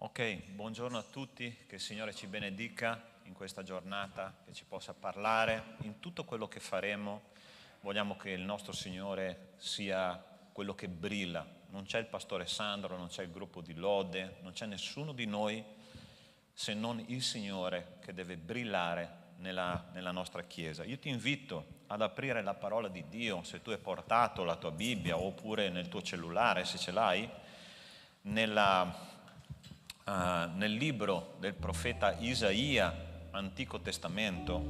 Ok, buongiorno a tutti, che il Signore ci benedica in questa giornata, che ci possa parlare. In tutto quello che faremo vogliamo che il nostro Signore sia quello che brilla. Non c'è il pastore Sandro, non c'è il gruppo di lode, non c'è nessuno di noi se non il Signore che deve brillare nella nostra Chiesa. Io ti invito ad aprire la parola di Dio, se tu hai portato la tua Bibbia oppure nel tuo cellulare, se ce l'hai, nel libro del profeta Isaia, Antico Testamento,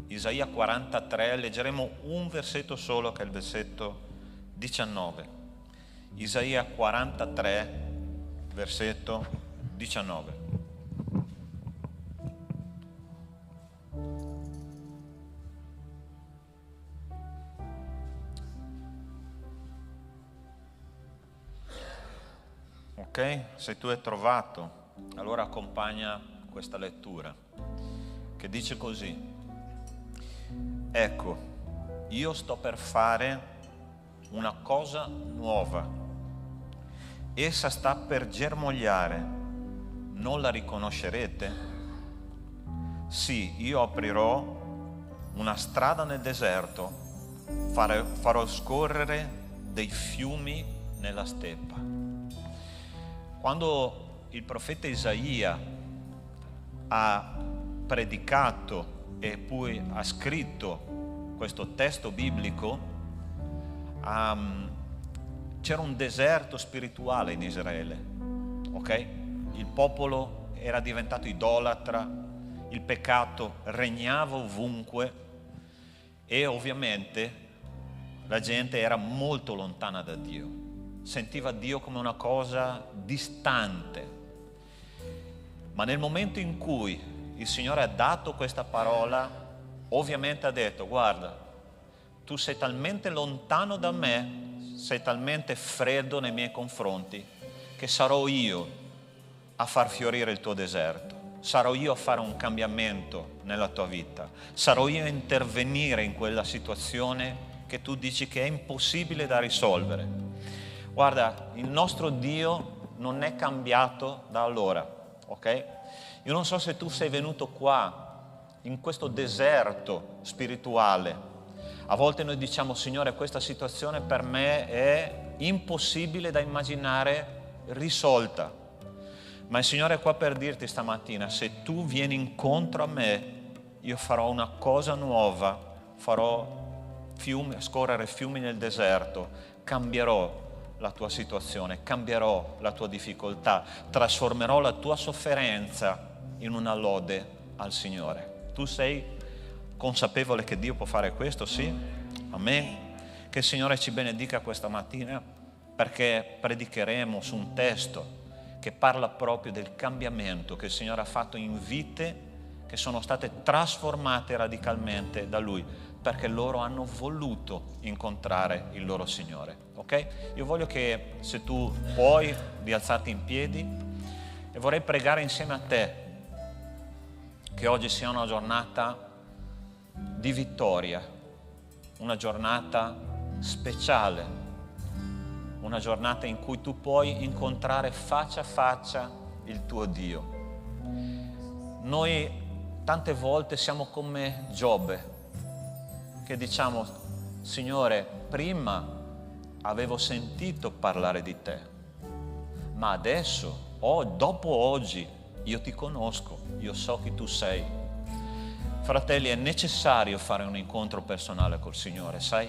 Isaia 43, leggeremo un versetto solo, che è il versetto 19. Isaia 43, versetto 19. Ok? Se tu hai trovato, allora accompagna questa lettura, che dice così: ecco, io sto per fare una cosa nuova, essa sta per germogliare, non la riconoscerete? Sì, io aprirò una strada nel deserto, farò scorrere dei fiumi nella steppa. Quando il profeta Isaia ha predicato e poi ha scritto questo testo biblico, c'era un deserto spirituale in Israele, ok? Il popolo era diventato idolatra, il peccato regnava ovunque e ovviamente la gente era molto lontana da Dio. Sentiva Dio come una cosa distante. Ma nel momento in cui il Signore ha dato questa parola, ovviamente ha detto: guarda, tu sei talmente lontano da me, sei talmente freddo nei miei confronti, che sarò io a far fiorire il tuo deserto. Sarò io a fare un cambiamento nella tua vita. Sarò io a intervenire in quella situazione che tu dici che è impossibile da risolvere. Guarda, il nostro Dio non è cambiato da allora, ok? Io non so se tu sei venuto qua, in questo deserto spirituale. A volte noi diciamo: Signore, questa situazione per me è impossibile da immaginare risolta. Ma il Signore è qua per dirti stamattina: se tu vieni incontro a me, io farò una cosa nuova, farò scorrere fiumi nel deserto, cambierò la tua situazione, cambierò la tua difficoltà, trasformerò la tua sofferenza in una lode al Signore. Tu sei consapevole che Dio può fare questo? Sì? Amen. Che il Signore ci benedica questa mattina, perché predicheremo su un testo che parla proprio del cambiamento che il Signore ha fatto in vite che sono state trasformate radicalmente da Lui, perché loro hanno voluto incontrare il loro Signore. Ok? Io voglio che, se tu puoi, di alzarti in piedi, e vorrei pregare insieme a te che oggi sia una giornata di vittoria, una giornata speciale, una giornata in cui tu puoi incontrare faccia a faccia il tuo Dio. Noi tante volte siamo come Giobbe, che diciamo: Signore, prima avevo sentito parlare di te, ma adesso, dopo oggi, io ti conosco, io so chi tu sei. Fratelli, è necessario fare un incontro personale col Signore, sai?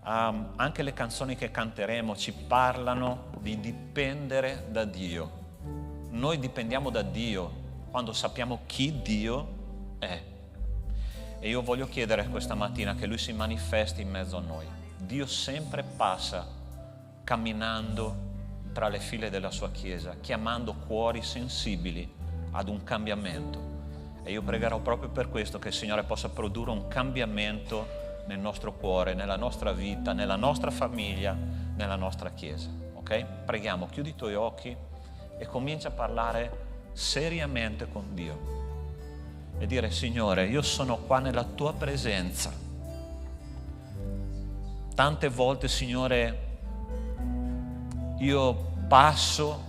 Anche le canzoni che canteremo ci parlano di dipendere da Dio. Noi dipendiamo da Dio quando sappiamo chi Dio è. E io voglio chiedere questa mattina che Lui si manifesti in mezzo a noi. Dio sempre passa camminando tra le file della sua Chiesa, chiamando cuori sensibili ad un cambiamento. E io pregherò proprio per questo, che il Signore possa produrre un cambiamento nel nostro cuore, nella nostra vita, nella nostra famiglia, nella nostra Chiesa. Ok? Preghiamo, chiudi i tuoi occhi e comincia a parlare seriamente con Dio. E dire: Signore, io sono qua nella tua presenza. Tante volte, Signore, io passo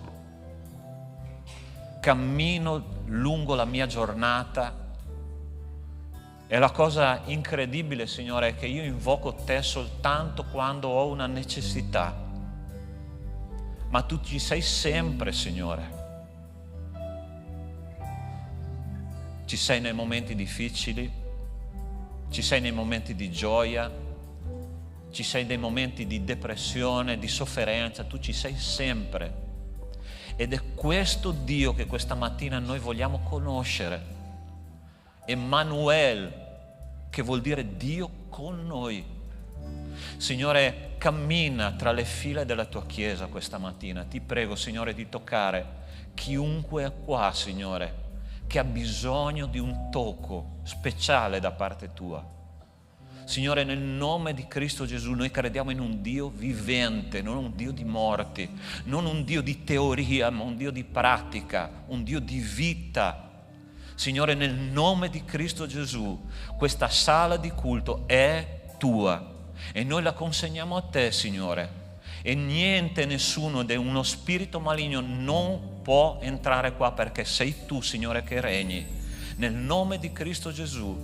cammino lungo la mia giornata. E la cosa incredibile, Signore, è che io invoco Te soltanto quando ho una necessità. Ma Tu ci sei sempre, Signore. Ci sei nei momenti difficili, ci sei nei momenti di gioia, ci sei nei momenti di depressione, di sofferenza. Tu ci sei sempre. Ed è questo Dio che questa mattina noi vogliamo conoscere. Emmanuel, che vuol dire Dio con noi. Signore, cammina tra le file della Tua Chiesa questa mattina. Ti prego, Signore, di toccare chiunque è qua, Signore, che ha bisogno di un tocco speciale da parte Tua. Signore, nel nome di Cristo Gesù, noi crediamo in un Dio vivente, non un Dio di morti, non un Dio di teoria, ma un Dio di pratica, un Dio di vita. Signore, nel nome di Cristo Gesù, questa sala di culto è Tua e noi la consegniamo a Te, Signore. E niente, nessuno, uno spirito maligno non può entrare qua, perché sei Tu, Signore, che regni. Nel nome di Cristo Gesù,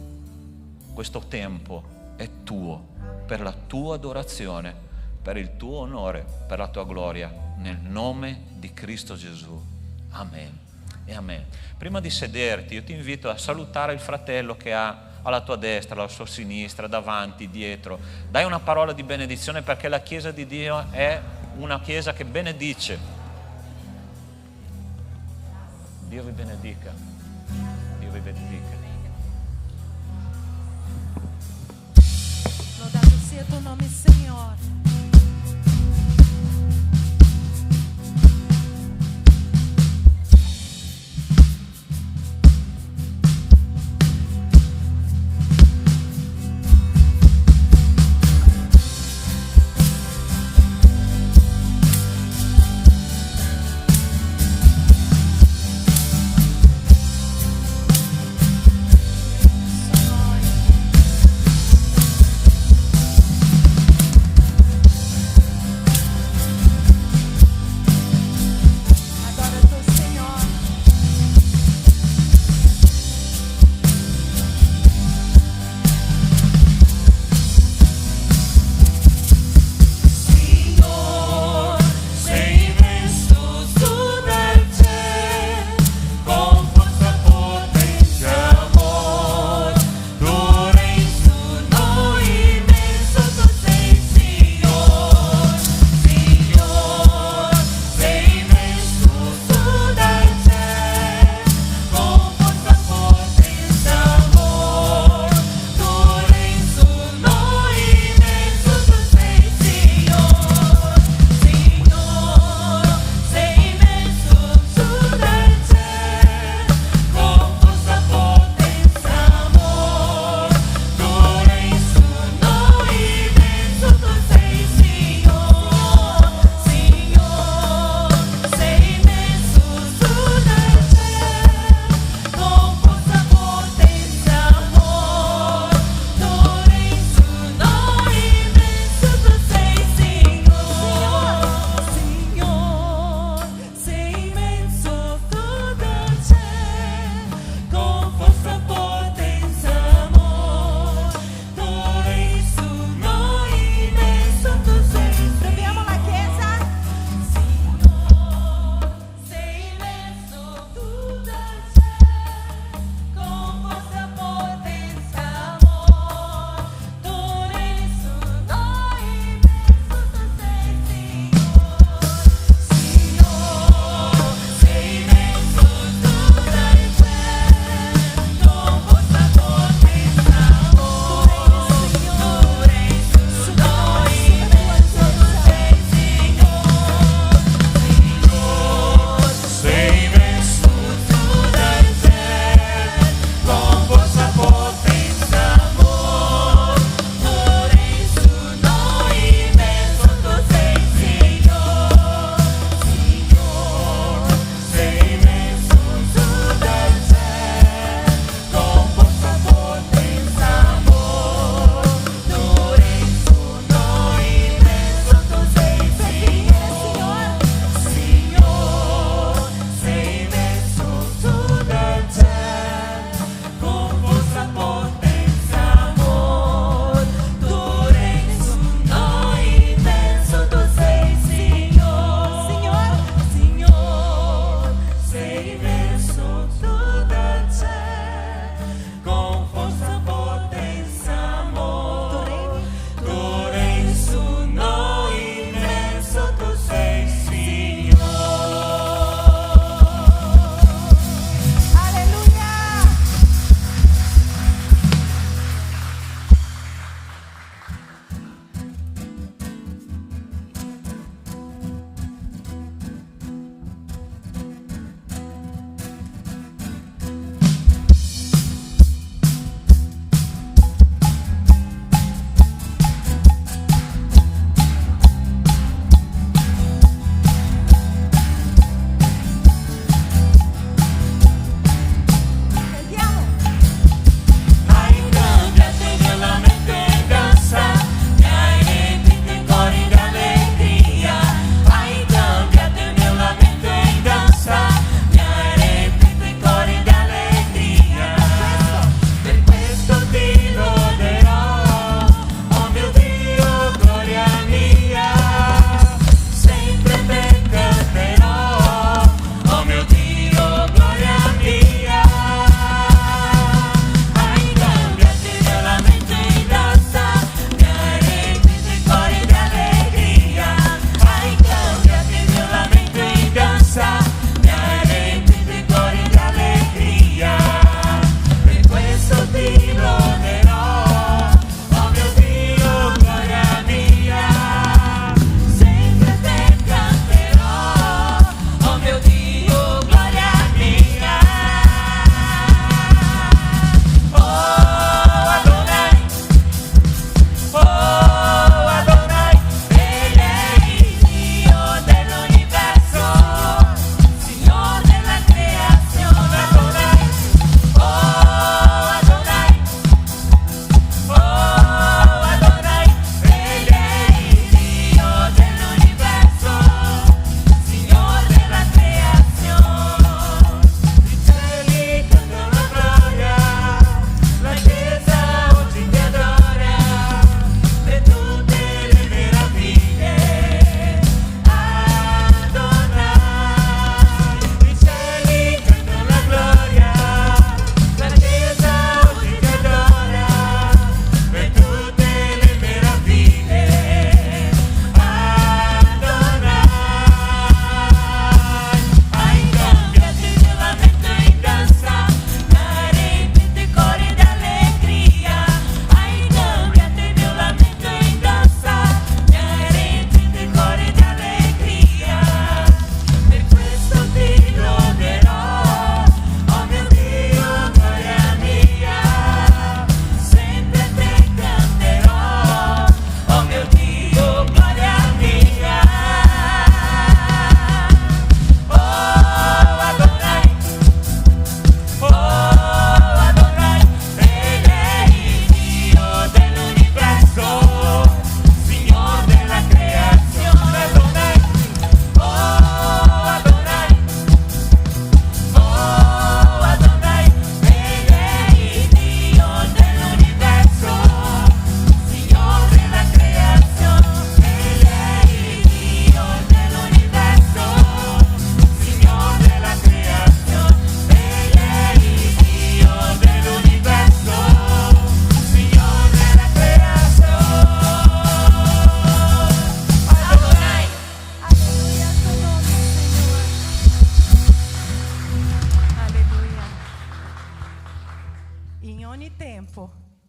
questo tempo è Tuo, per la Tua adorazione, per il Tuo onore, per la Tua gloria, nel nome di Cristo Gesù. Amen e amen. Prima di sederti, io ti invito a salutare il fratello che ha alla tua destra, alla sua sinistra, davanti, dietro. Dai una parola di benedizione, perché la Chiesa di Dio è una Chiesa che benedice. Dio vi benedica. Dio vi benedica. Louvado seja tu nome, Senhor.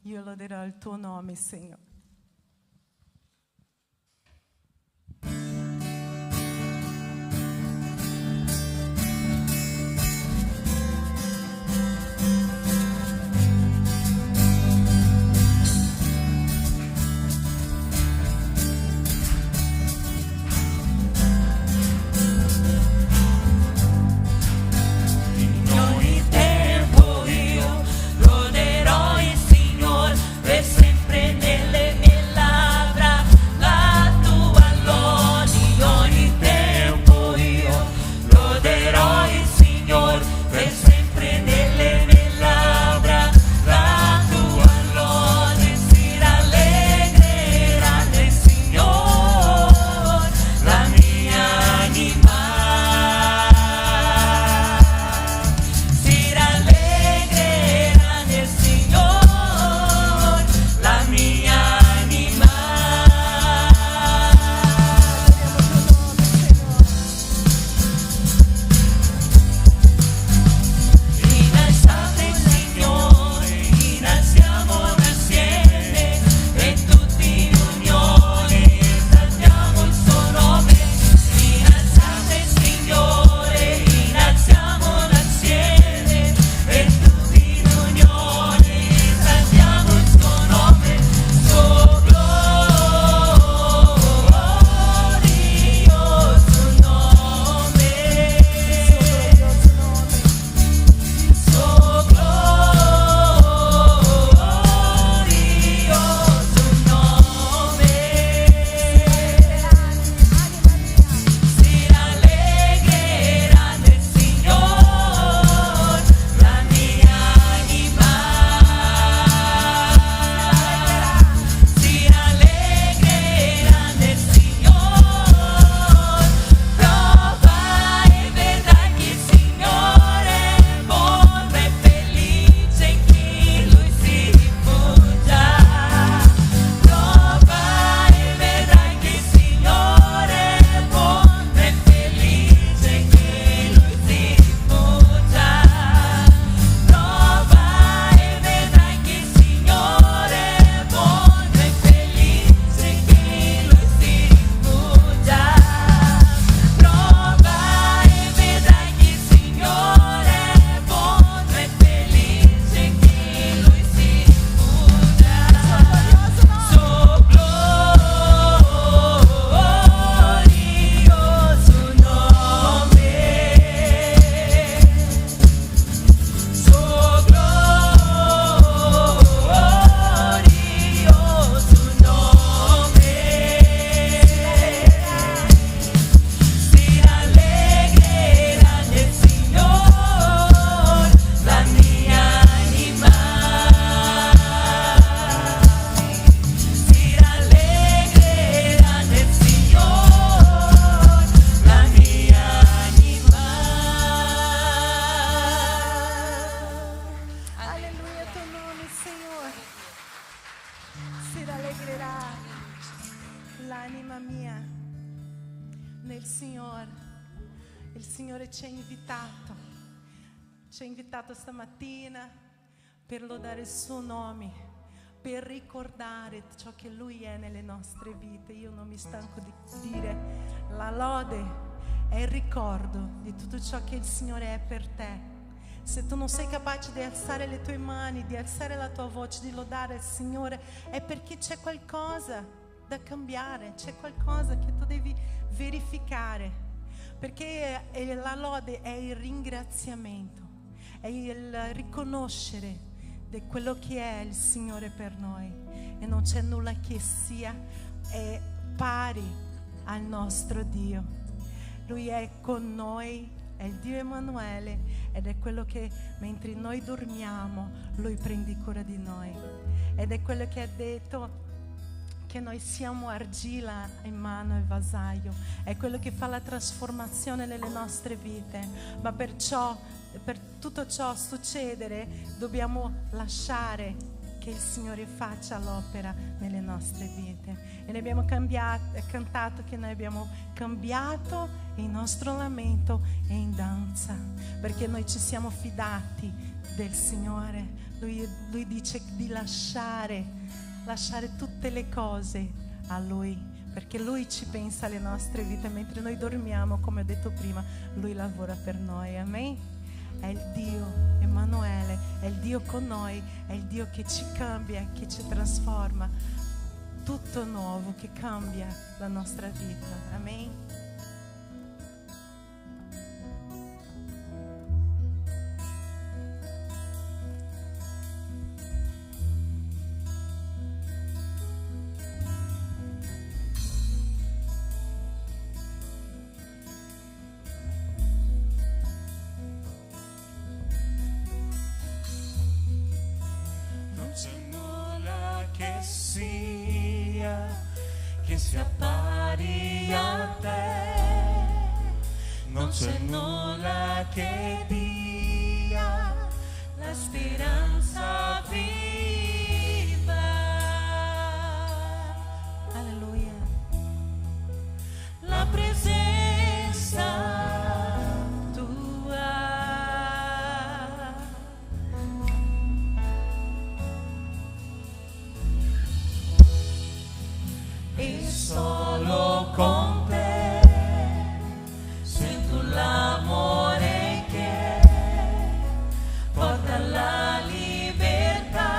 io loderò il tuo nome, Signore. L'anima mia nel Signore. Il Signore ci ha invitato stamattina per lodare il suo nome, per ricordare ciò che Lui è nelle nostre vite. Io non mi stanco di dire, la lode è il ricordo di tutto ciò che il Signore è per te. Se tu non sei capace di alzare le tue mani, di alzare la tua voce, di lodare il Signore, è perché c'è qualcosa da cambiare, c'è qualcosa che tu devi verificare, perché la lode è il ringraziamento, è il riconoscere di quello che è il Signore per noi, e non c'è nulla che sia pari al nostro Dio. Lui è con noi, è il Dio Emanuele, ed è quello che mentre noi dormiamo Lui prende cura di noi, ed è quello che ha detto che noi siamo argilla in mano e vasaio, è quello che fa la trasformazione nelle nostre vite. Ma per tutto ciò succedere dobbiamo lasciare che che il Signore faccia l'opera nelle nostre vite. E noi abbiamo cantato che noi abbiamo cambiato il nostro lamento in danza, perché noi ci siamo fidati del Signore. Lui dice di lasciare tutte le cose a Lui, perché Lui ci pensa alle nostre vite. Mentre noi dormiamo, come ho detto prima, Lui lavora per noi. Amen. È il Dio Emanuele, è il Dio con noi, è il Dio che ci cambia, che ci trasforma, tutto nuovo, che cambia la nostra vita. Amen. Si appari a te, non c'è nulla che dia la speranza viva. Alleluia. La presenza tua e solo con te sento l'amore che porta la libertà.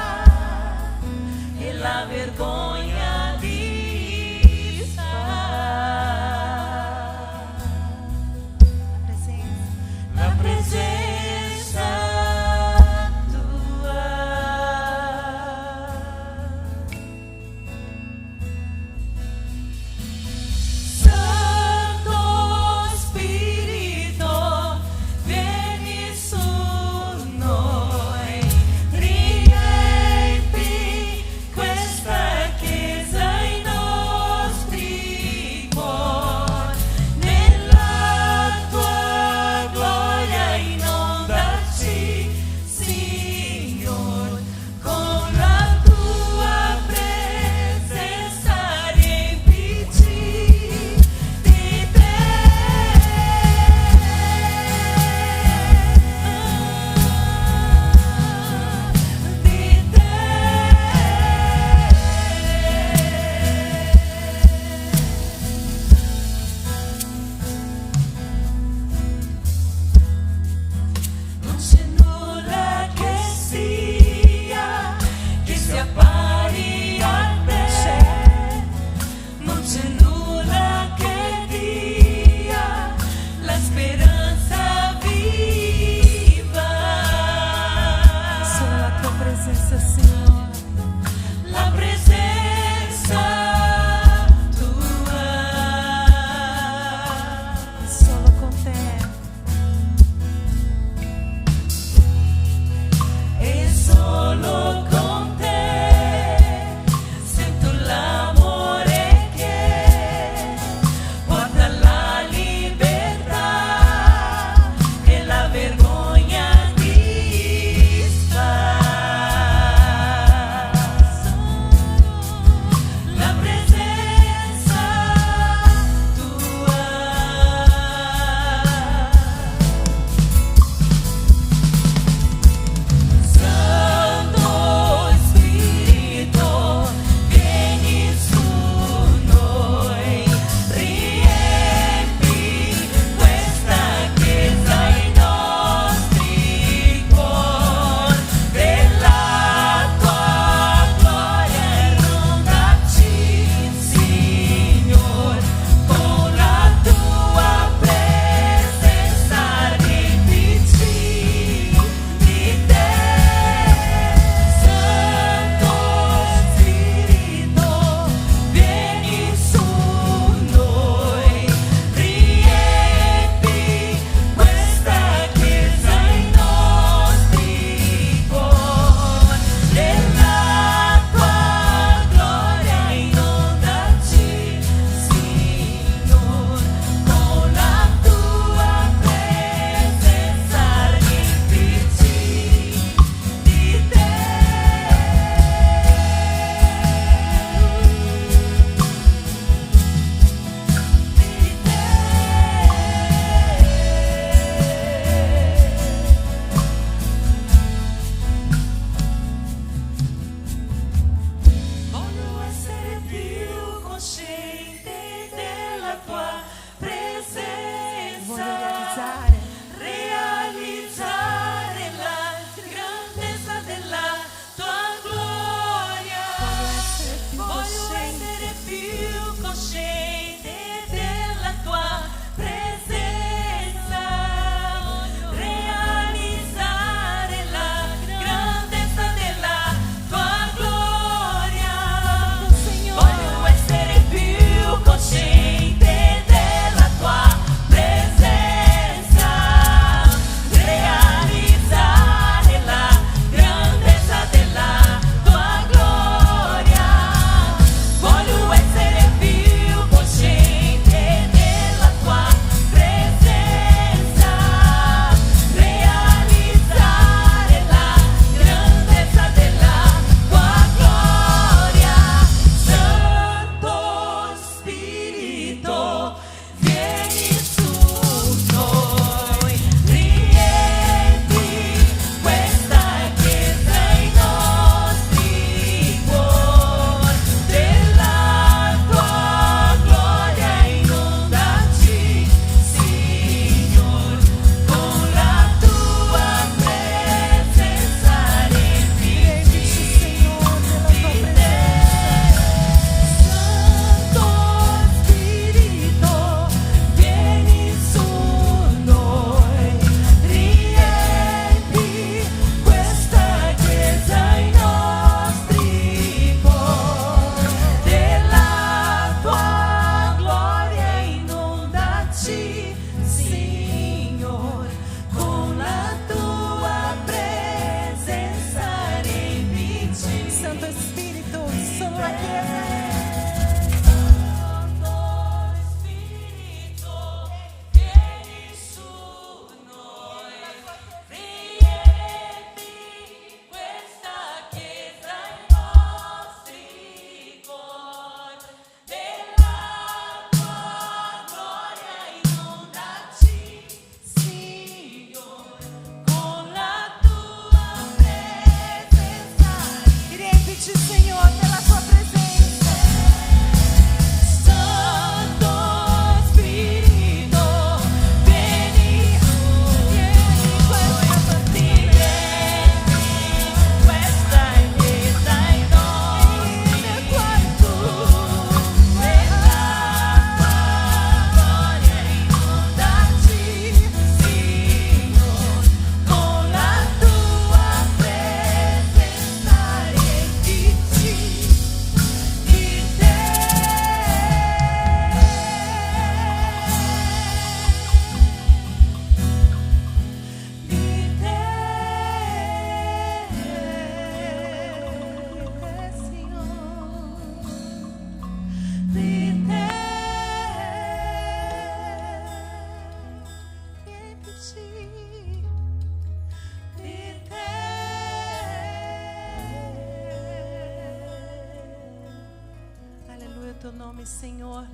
teu nome, Senhor.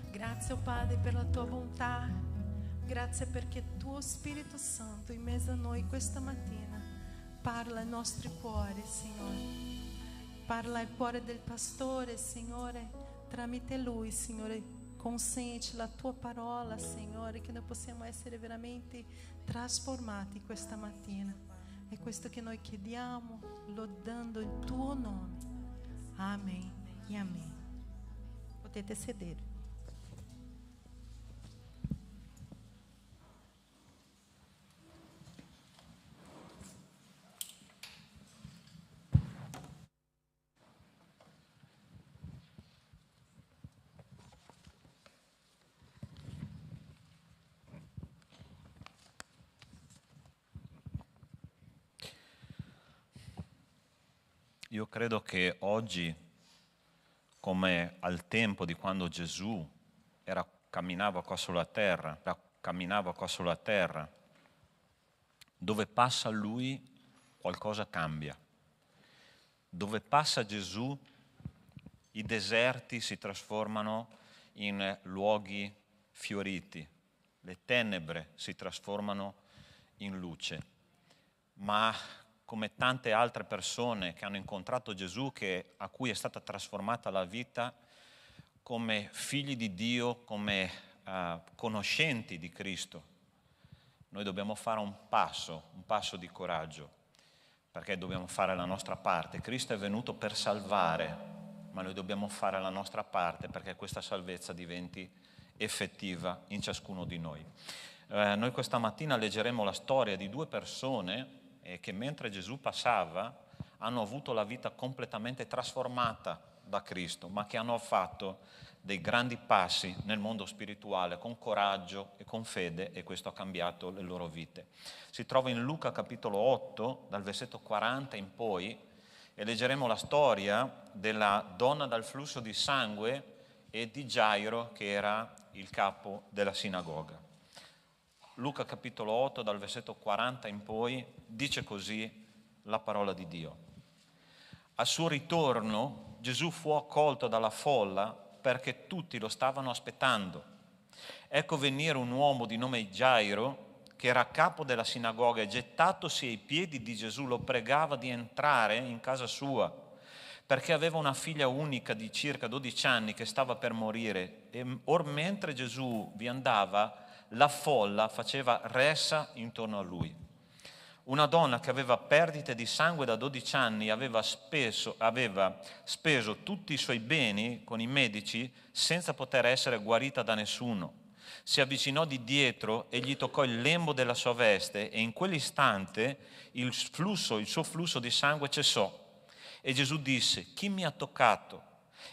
Grazie, oh Padre, per la tua bontà. Grazie perché tuo Spirito Santo in mezzo a noi questa mattina parla ai nostri cuori, Signore. Parla al cuore del pastore, Signore, tramite lui, Signore. Consente la tua parola, Signore, che noi possiamo essere veramente trasformati questa mattina. È questo che noi chiediamo, lodando il tuo nome. Amen e amen. Potete sedere. Io credo che oggi, come al tempo di quando Gesù camminava qua sulla terra, dove passa Lui qualcosa cambia. Dove passa Gesù i deserti si trasformano in luoghi fioriti, le tenebre si trasformano in luce. Ma come tante altre persone che hanno incontrato Gesù, a cui è stata trasformata la vita, come figli di Dio, come conoscenti di Cristo, noi dobbiamo fare un passo di coraggio, perché dobbiamo fare la nostra parte. Cristo è venuto per salvare, ma noi dobbiamo fare la nostra parte perché questa salvezza diventi effettiva in ciascuno di noi. Noi questa mattina leggeremo la storia di due persone che mentre Gesù passava hanno avuto la vita completamente trasformata da Cristo, ma che hanno fatto dei grandi passi nel mondo spirituale con coraggio e con fede, e questo ha cambiato le loro vite. Si trova in Luca capitolo 8, dal versetto 40 in poi, e leggeremo la storia della donna dal flusso di sangue e di Gairo, che era il capo della sinagoga. Luca capitolo 8, dal versetto 40 in poi, dice così la parola di Dio. Al suo ritorno Gesù fu accolto dalla folla perché tutti lo stavano aspettando. Ecco venire un uomo di nome Gairo, che era capo della sinagoga, e gettatosi ai piedi di Gesù lo pregava di entrare in casa sua, perché aveva una figlia unica di circa 12 anni che stava per morire. E or mentre Gesù vi andava, la folla faceva ressa intorno a lui. Una donna che aveva perdite di sangue da 12 anni aveva speso tutti i suoi beni con i medici senza poter essere guarita da nessuno. Si avvicinò di dietro e gli toccò il lembo della sua veste, e in quell'istante il suo flusso di sangue cessò. E Gesù disse: chi mi ha toccato?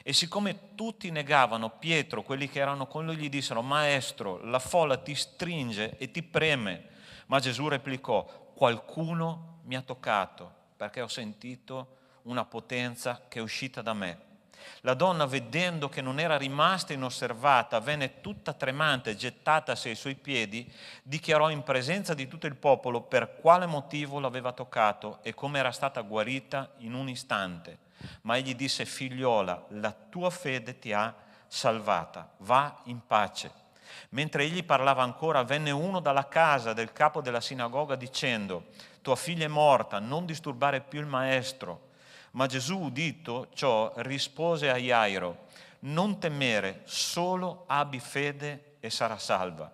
E siccome tutti negavano, Pietro, quelli che erano con lui, gli dissero: Maestro, la folla ti stringe e ti preme. Ma Gesù replicò: qualcuno mi ha toccato, perché ho sentito una potenza che è uscita da me. La donna, vedendo che non era rimasta inosservata, venne tutta tremante, gettatasi ai suoi piedi, dichiarò in presenza di tutto il popolo per quale motivo l'aveva toccato e come era stata guarita in un istante. Ma egli disse: figliola, la tua fede ti ha salvata, va in pace. Mentre egli parlava ancora, venne uno dalla casa del capo della sinagoga dicendo: tua figlia è morta, non disturbare più il maestro. Ma Gesù, udito ciò, rispose a Gairo: non temere, solo abbi fede e sarà salva.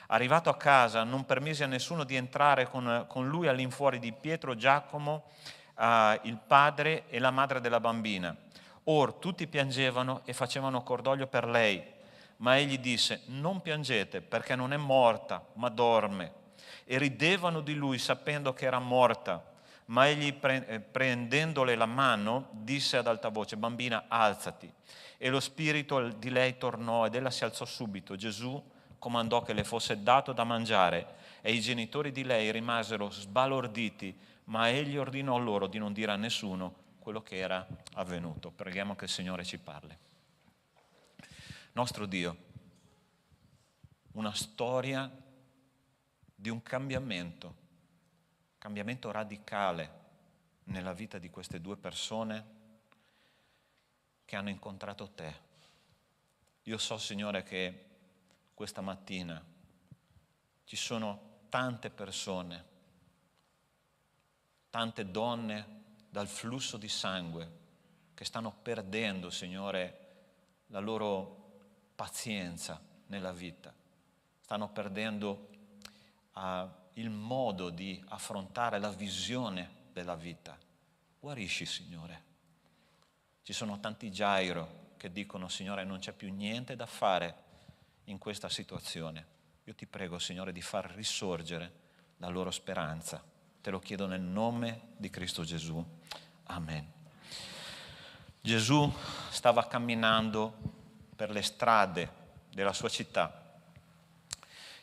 Arrivato a casa, non permise a nessuno di entrare con lui all'infuori di Pietro, Giacomo, il padre e la madre della bambina. Or tutti piangevano e facevano cordoglio per lei, ma egli disse: non piangete, perché non è morta, ma dorme. E ridevano di lui sapendo che era morta. Ma egli, prendendole la mano, disse ad alta voce: bambina, alzati. E lo spirito di lei tornò ed ella si alzò subito. Gesù comandò che le fosse dato da mangiare, e i genitori di lei rimasero sbalorditi, ma egli ordinò loro di non dire a nessuno quello che era avvenuto. Preghiamo che il Signore ci parli. Nostro Dio, una storia di un cambiamento radicale nella vita di queste due persone, che hanno incontrato te. Io so, Signore, che questa mattina ci sono tante persone, tante donne dal flusso di sangue che stanno perdendo, Signore, la loro pazienza nella vita, stanno perdendo il modo di affrontare la visione della vita. Guarisci, Signore. Ci sono tanti Gairo che dicono, Signore, non c'è più niente da fare in questa situazione. Io ti prego, Signore, di far risorgere la loro speranza. Te lo chiedo nel nome di Cristo Gesù. Amen. Gesù stava camminando per le strade della sua città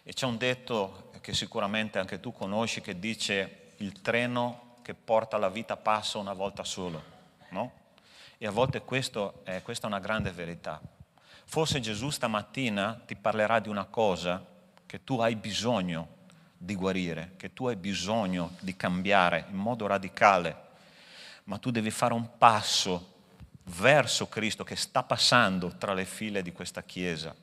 e c'è un detto che sicuramente anche tu conosci che dice: il treno che porta la vita passa una volta solo, no? E a volte questa è una grande verità. Forse Gesù stamattina ti parlerà di una cosa che tu hai bisogno di guarire, che tu hai bisogno di cambiare in modo radicale, ma tu devi fare un passo verso Cristo che sta passando tra le file di questa Chiesa.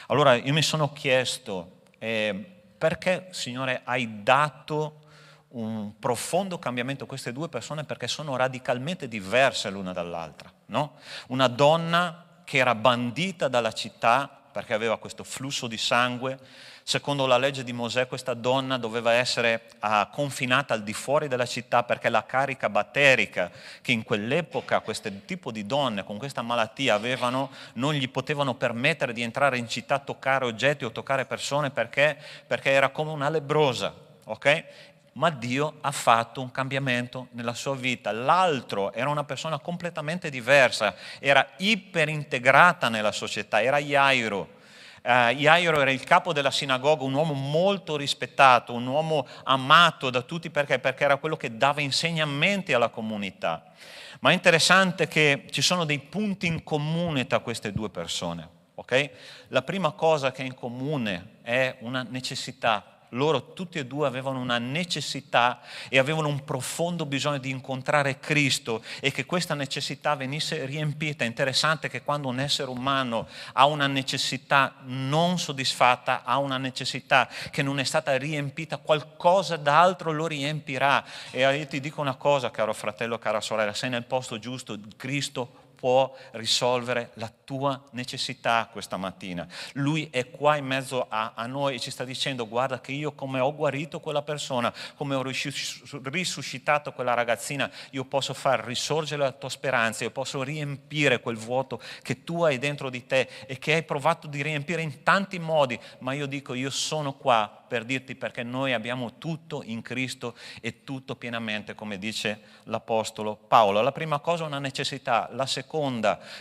Allora io mi sono chiesto, perché, Signore, hai dato un profondo cambiamento a queste due persone? Perché sono radicalmente diverse l'una dall'altra, no? Una donna che era bandita dalla città perché aveva questo flusso di sangue. Secondo la legge di Mosè questa donna doveva essere confinata al di fuori della città perché la carica batterica che in quell'epoca questo tipo di donne con questa malattia avevano non gli potevano permettere di entrare in città, toccare oggetti o toccare persone perché era come una lebbrosa, ok? Ma Dio ha fatto un cambiamento nella sua vita. L'altro era una persona completamente diversa, era iperintegrata nella società, era Jairo. Jairo era il capo della sinagoga, un uomo molto rispettato, un uomo amato da tutti perché era quello che dava insegnamenti alla comunità. Ma è interessante che ci sono dei punti in comune tra queste due persone, ok? La prima cosa che è in comune è una necessità. Loro tutti e due avevano una necessità e avevano un profondo bisogno di incontrare Cristo e che questa necessità venisse riempita. È interessante che quando un essere umano ha una necessità non soddisfatta, ha una necessità che non è stata riempita, qualcosa d'altro lo riempirà. E io ti dico una cosa, caro fratello, cara sorella, sei nel posto giusto. Cristo può risolvere la tua necessità questa mattina. Lui è qua in mezzo a noi e ci sta dicendo: guarda che io come ho guarito quella persona, come ho risuscitato quella ragazzina, io posso far risorgere la tua speranza, io posso riempire quel vuoto che tu hai dentro di te e che hai provato di riempire in tanti modi, ma io dico, io sono qua per dirti perché noi abbiamo tutto in Cristo e tutto pienamente, come dice l'Apostolo Paolo. La prima cosa è una necessità, la seconda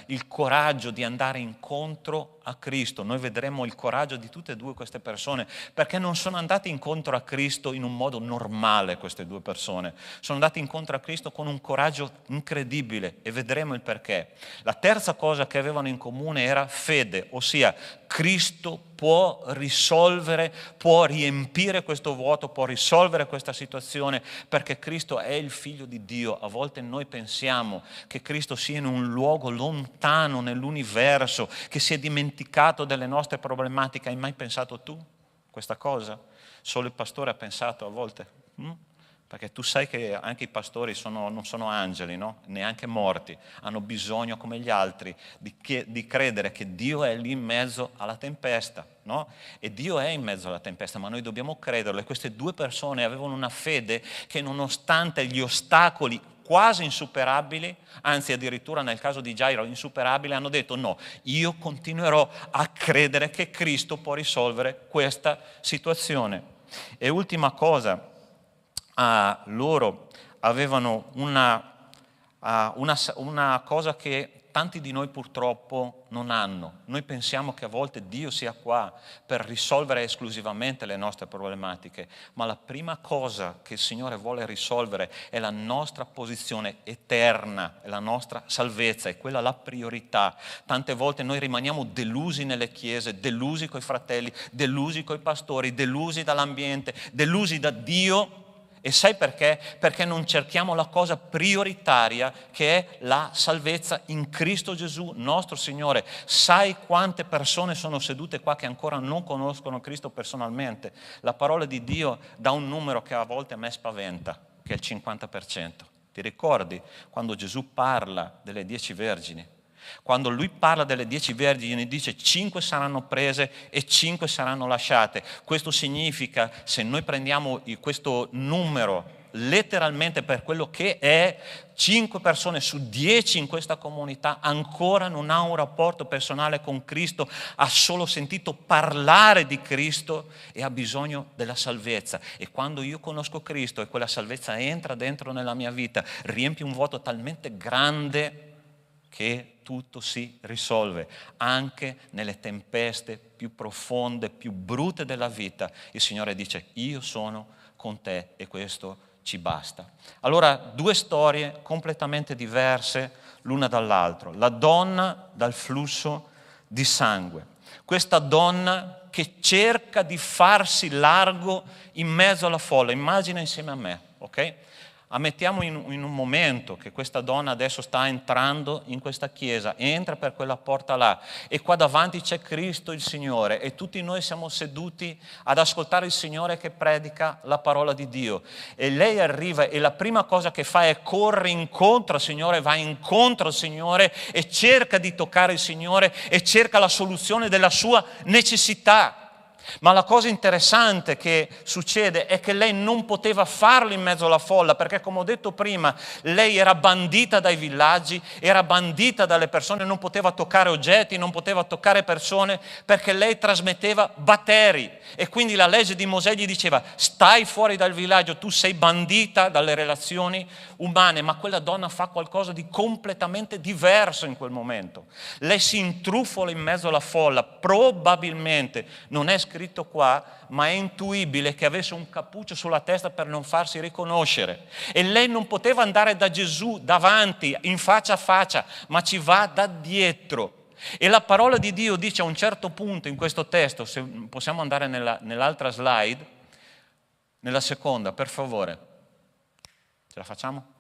il coraggio di andare incontro a Cristo. Noi vedremo il coraggio di tutte e due queste persone perché non sono andati incontro a Cristo in un modo normale. Queste due persone sono andati incontro a Cristo con un coraggio incredibile e vedremo il perché. La terza cosa che avevano in comune era fede, ossia Cristo può risolvere, può riempire questo vuoto, può risolvere questa situazione perché Cristo è il Figlio di Dio. A volte noi pensiamo che Cristo sia in un luogo lontano nell'universo, che si è dimenticato delle nostre problematiche. Hai mai pensato tu questa cosa? Solo il pastore ha pensato a volte? Perché tu sai che anche i pastori non sono angeli, no? Neanche morti, hanno bisogno come gli altri di credere che Dio è lì in mezzo alla tempesta, no? E Dio è in mezzo alla tempesta, ma noi dobbiamo crederlo. E queste due persone avevano una fede che nonostante gli ostacoli quasi insuperabili, anzi addirittura nel caso di Gairo insuperabili, hanno detto no, io continuerò a credere che Cristo può risolvere questa situazione. E ultima cosa, loro avevano una cosa che tanti di noi purtroppo non hanno. Noi pensiamo che a volte Dio sia qua per risolvere esclusivamente le nostre problematiche, ma la prima cosa che il Signore vuole risolvere è la nostra posizione eterna, è la nostra salvezza, è quella la priorità. Tante volte noi rimaniamo delusi nelle chiese, delusi coi fratelli, delusi coi pastori, delusi dall'ambiente, delusi da Dio, E sai perché? Perché non cerchiamo la cosa prioritaria, che è la salvezza in Cristo Gesù, nostro Signore. Sai quante persone sono sedute qua che ancora non conoscono Cristo personalmente? La parola di Dio dà un numero che a volte a me spaventa, che è il 50%. Ti ricordi quando Gesù parla delle 10 vergini? Quando lui parla delle 10 vergini dice 5 saranno prese e 5 saranno lasciate. Questo significa, se noi prendiamo questo numero letteralmente per quello che è, 5 persone su 10 in questa comunità ancora non ha un rapporto personale con Cristo, ha solo sentito parlare di Cristo e ha bisogno della salvezza. E quando io conosco Cristo e quella salvezza entra dentro nella mia vita, riempie un vuoto talmente grande che tutto si risolve, anche nelle tempeste più profonde, più brutte della vita. Il Signore dice: io sono con te e questo ci basta. Allora, 2 storie completamente diverse l'una dall'altra. La donna dal flusso di sangue. Questa donna che cerca di farsi largo in mezzo alla folla. Immagina insieme a me, ok? Ammettiamo in un momento che questa donna adesso sta entrando in questa chiesa, entra per quella porta là e qua davanti c'è Cristo il Signore e tutti noi siamo seduti ad ascoltare il Signore che predica la parola di Dio, e lei arriva e la prima cosa che fa è corre incontro al Signore, va incontro al Signore e cerca di toccare il Signore e cerca la soluzione della sua necessità. Ma la cosa interessante che succede è che lei non poteva farlo in mezzo alla folla, perché, come ho detto prima, lei era bandita dai villaggi, era bandita dalle persone, non poteva toccare oggetti, non poteva toccare persone, perché lei trasmetteva batteri. E quindi la legge di Mosè gli diceva: stai fuori dal villaggio, tu sei bandita dalle relazioni umane. Ma quella donna fa qualcosa di completamente diverso in quel momento. Lei si intrufola in mezzo alla folla, probabilmente, non è scritto qua, ma è intuibile che avesse un cappuccio sulla testa per non farsi riconoscere. E lei non poteva andare da Gesù davanti, in faccia a faccia, ma ci va da dietro. E la parola di Dio dice a un certo punto in questo testo, se possiamo andare nell'altra slide, nella seconda, per favore. Ce la facciamo?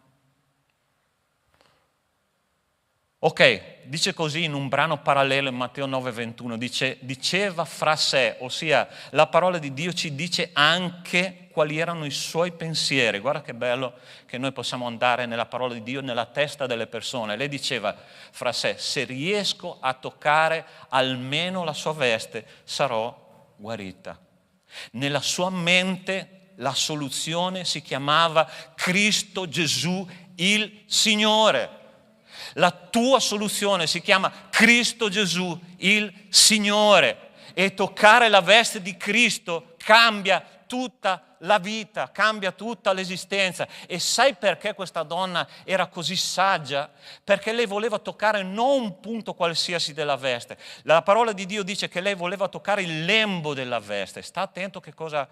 Ok, dice così in un brano parallelo in Matteo 9,21, diceva fra sé, ossia la parola di Dio ci dice anche quali erano i suoi pensieri. Guarda che bello che noi possiamo andare nella parola di Dio, nella testa delle persone. Lei diceva fra sé: se riesco a toccare almeno la sua veste sarò guarita. Nella sua mente la soluzione si chiamava Cristo Gesù il Signore. La tua soluzione si chiama Cristo Gesù il Signore, e toccare la veste di Cristo cambia tutta la vita, cambia tutta l'esistenza. E sai perché questa donna era così saggia? Perché lei voleva toccare non un punto qualsiasi della veste. La parola di Dio dice che lei voleva toccare il lembo della veste. Sta attento che cosa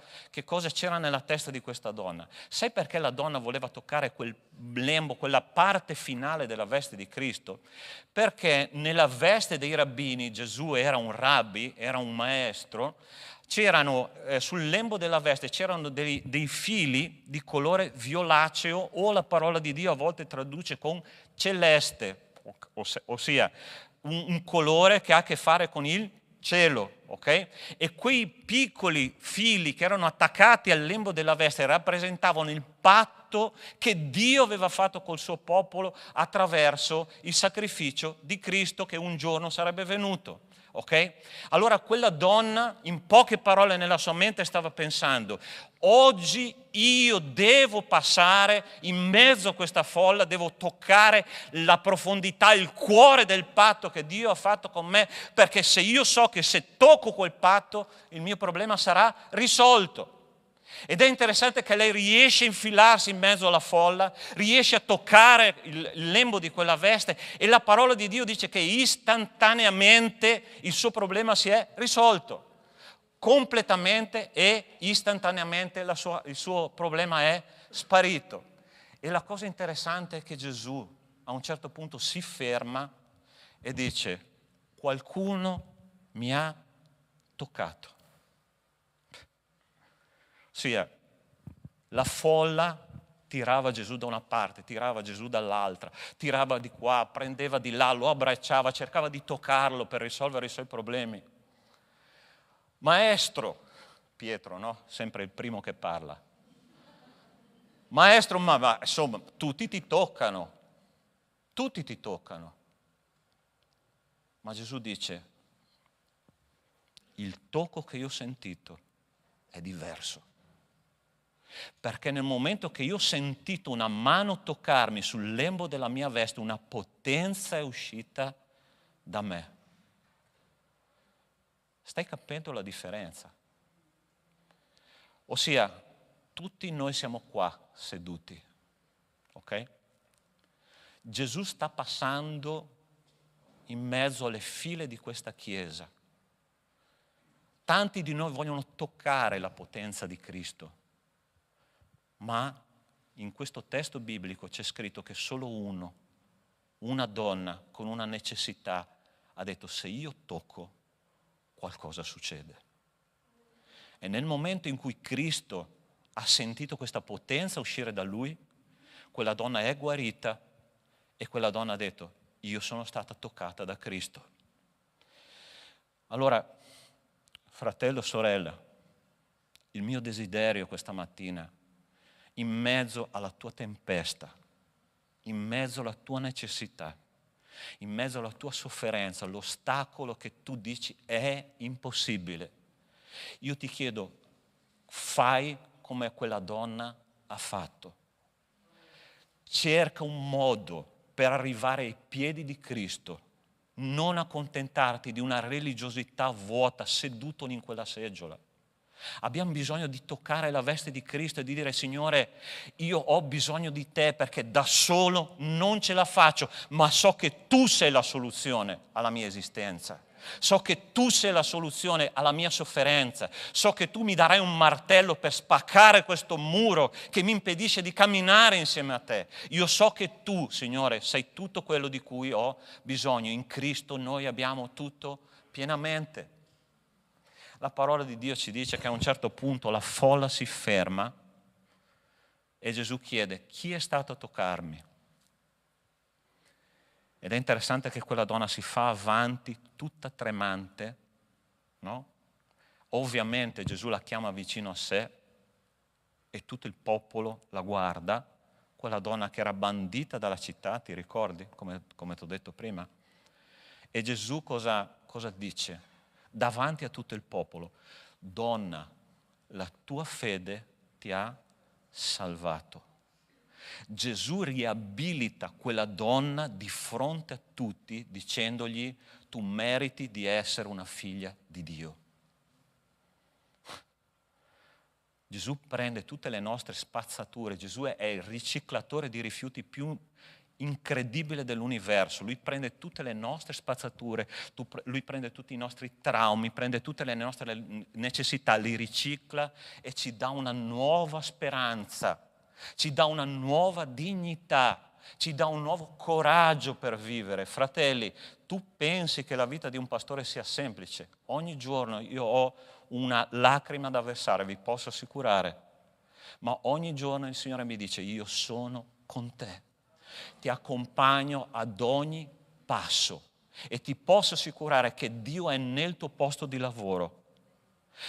c'era nella testa di questa donna. Sai perché la donna voleva toccare quel lembo, quella parte finale della veste di Cristo? Perché nella veste dei rabbini, Gesù era un rabbi, era un maestro, c'erano sul lembo della veste c'erano dei fili di colore violaceo, o la parola di Dio a volte traduce con celeste, ossia un colore che ha a che fare con il cielo, ok? E quei piccoli fili che erano attaccati al lembo della veste rappresentavano il patto che Dio aveva fatto col suo popolo attraverso il sacrificio di Cristo che un giorno sarebbe venuto. Ok? Allora quella donna, in poche parole nella sua mente, stava pensando: oggi io devo passare in mezzo a questa folla, devo toccare la profondità, il cuore del patto che Dio ha fatto con me, perché se io so che se tocco quel patto il mio problema sarà risolto. Ed è interessante che lei riesce a infilarsi in mezzo alla folla, riesce a toccare il lembo di quella veste, e la parola di Dio dice che istantaneamente il suo problema si è risolto. Completamente e istantaneamente il suo problema è sparito. E la cosa interessante è che Gesù a un certo punto si ferma e dice: qualcuno mi ha toccato. Ossia, La folla tirava Gesù da una parte, tirava Gesù dall'altra, tirava di qua, prendeva di là, lo abbracciava, cercava di toccarlo per risolvere i suoi problemi. Maestro, Pietro, no? Sempre il primo che parla. Maestro, ma insomma, tutti ti toccano. Ma Gesù dice, il tocco che io ho sentito è diverso. Perché nel momento che io ho sentito una mano toccarmi sul lembo della mia veste, una potenza è uscita da me. Stai capendo la differenza? Ossia, tutti noi siamo qua seduti, ok? Gesù sta passando in mezzo alle file di questa chiesa. Tanti di noi vogliono toccare la potenza di Cristo, ma in questo testo biblico c'è scritto che solo una donna con una necessità, ha detto: se io tocco, qualcosa succede. E nel momento in cui Cristo ha sentito questa potenza uscire da lui, quella donna è guarita e quella donna ha detto: io sono stata toccata da Cristo. Allora, fratello, sorella, il mio desiderio questa mattina, in mezzo alla tua tempesta, in mezzo alla tua necessità, in mezzo alla tua sofferenza, l'ostacolo che tu dici è impossibile, io ti chiedo, fai come quella donna ha fatto. Cerca un modo per arrivare ai piedi di Cristo, non accontentarti di una religiosità vuota seduto in quella seggiola. Abbiamo bisogno di toccare la veste di Cristo e di dire: Signore, io ho bisogno di te perché da solo non ce la faccio, ma so che tu sei la soluzione alla mia esistenza. So che tu sei la soluzione alla mia sofferenza. So che tu mi darai un martello per spaccare questo muro che mi impedisce di camminare insieme a te. Io so che tu, Signore, sei tutto quello di cui ho bisogno. In Cristo noi abbiamo tutto pienamente. La parola di Dio ci dice che a un certo punto la folla si ferma e Gesù chiede: chi è stato a toccarmi? Ed è interessante che quella donna si fa avanti tutta tremante, no? Ovviamente Gesù la chiama vicino a sé e tutto il popolo la guarda, quella donna che era bandita dalla città, ti ricordi, come ti ho detto prima? E Gesù cosa dice? Davanti a tutto il popolo: donna, la tua fede ti ha salvato. Gesù riabilita quella donna di fronte a tutti dicendogli: tu meriti di essere una figlia di Dio. Gesù prende tutte le nostre spazzature. Gesù è il riciclatore di rifiuti più incredibile dell'universo. Lui prende tutte le nostre spazzature, lui prende tutti i nostri traumi, prende tutte le nostre necessità, li ricicla e ci dà una nuova speranza, ci dà una nuova dignità, ci dà un nuovo coraggio per vivere. Fratelli, tu pensi che la vita di un pastore sia semplice? Ogni giorno io ho una lacrima da versare, vi posso assicurare, ma ogni giorno il Signore mi dice: io sono con te, ti accompagno ad ogni passo e ti posso assicurare che Dio è nel tuo posto di lavoro,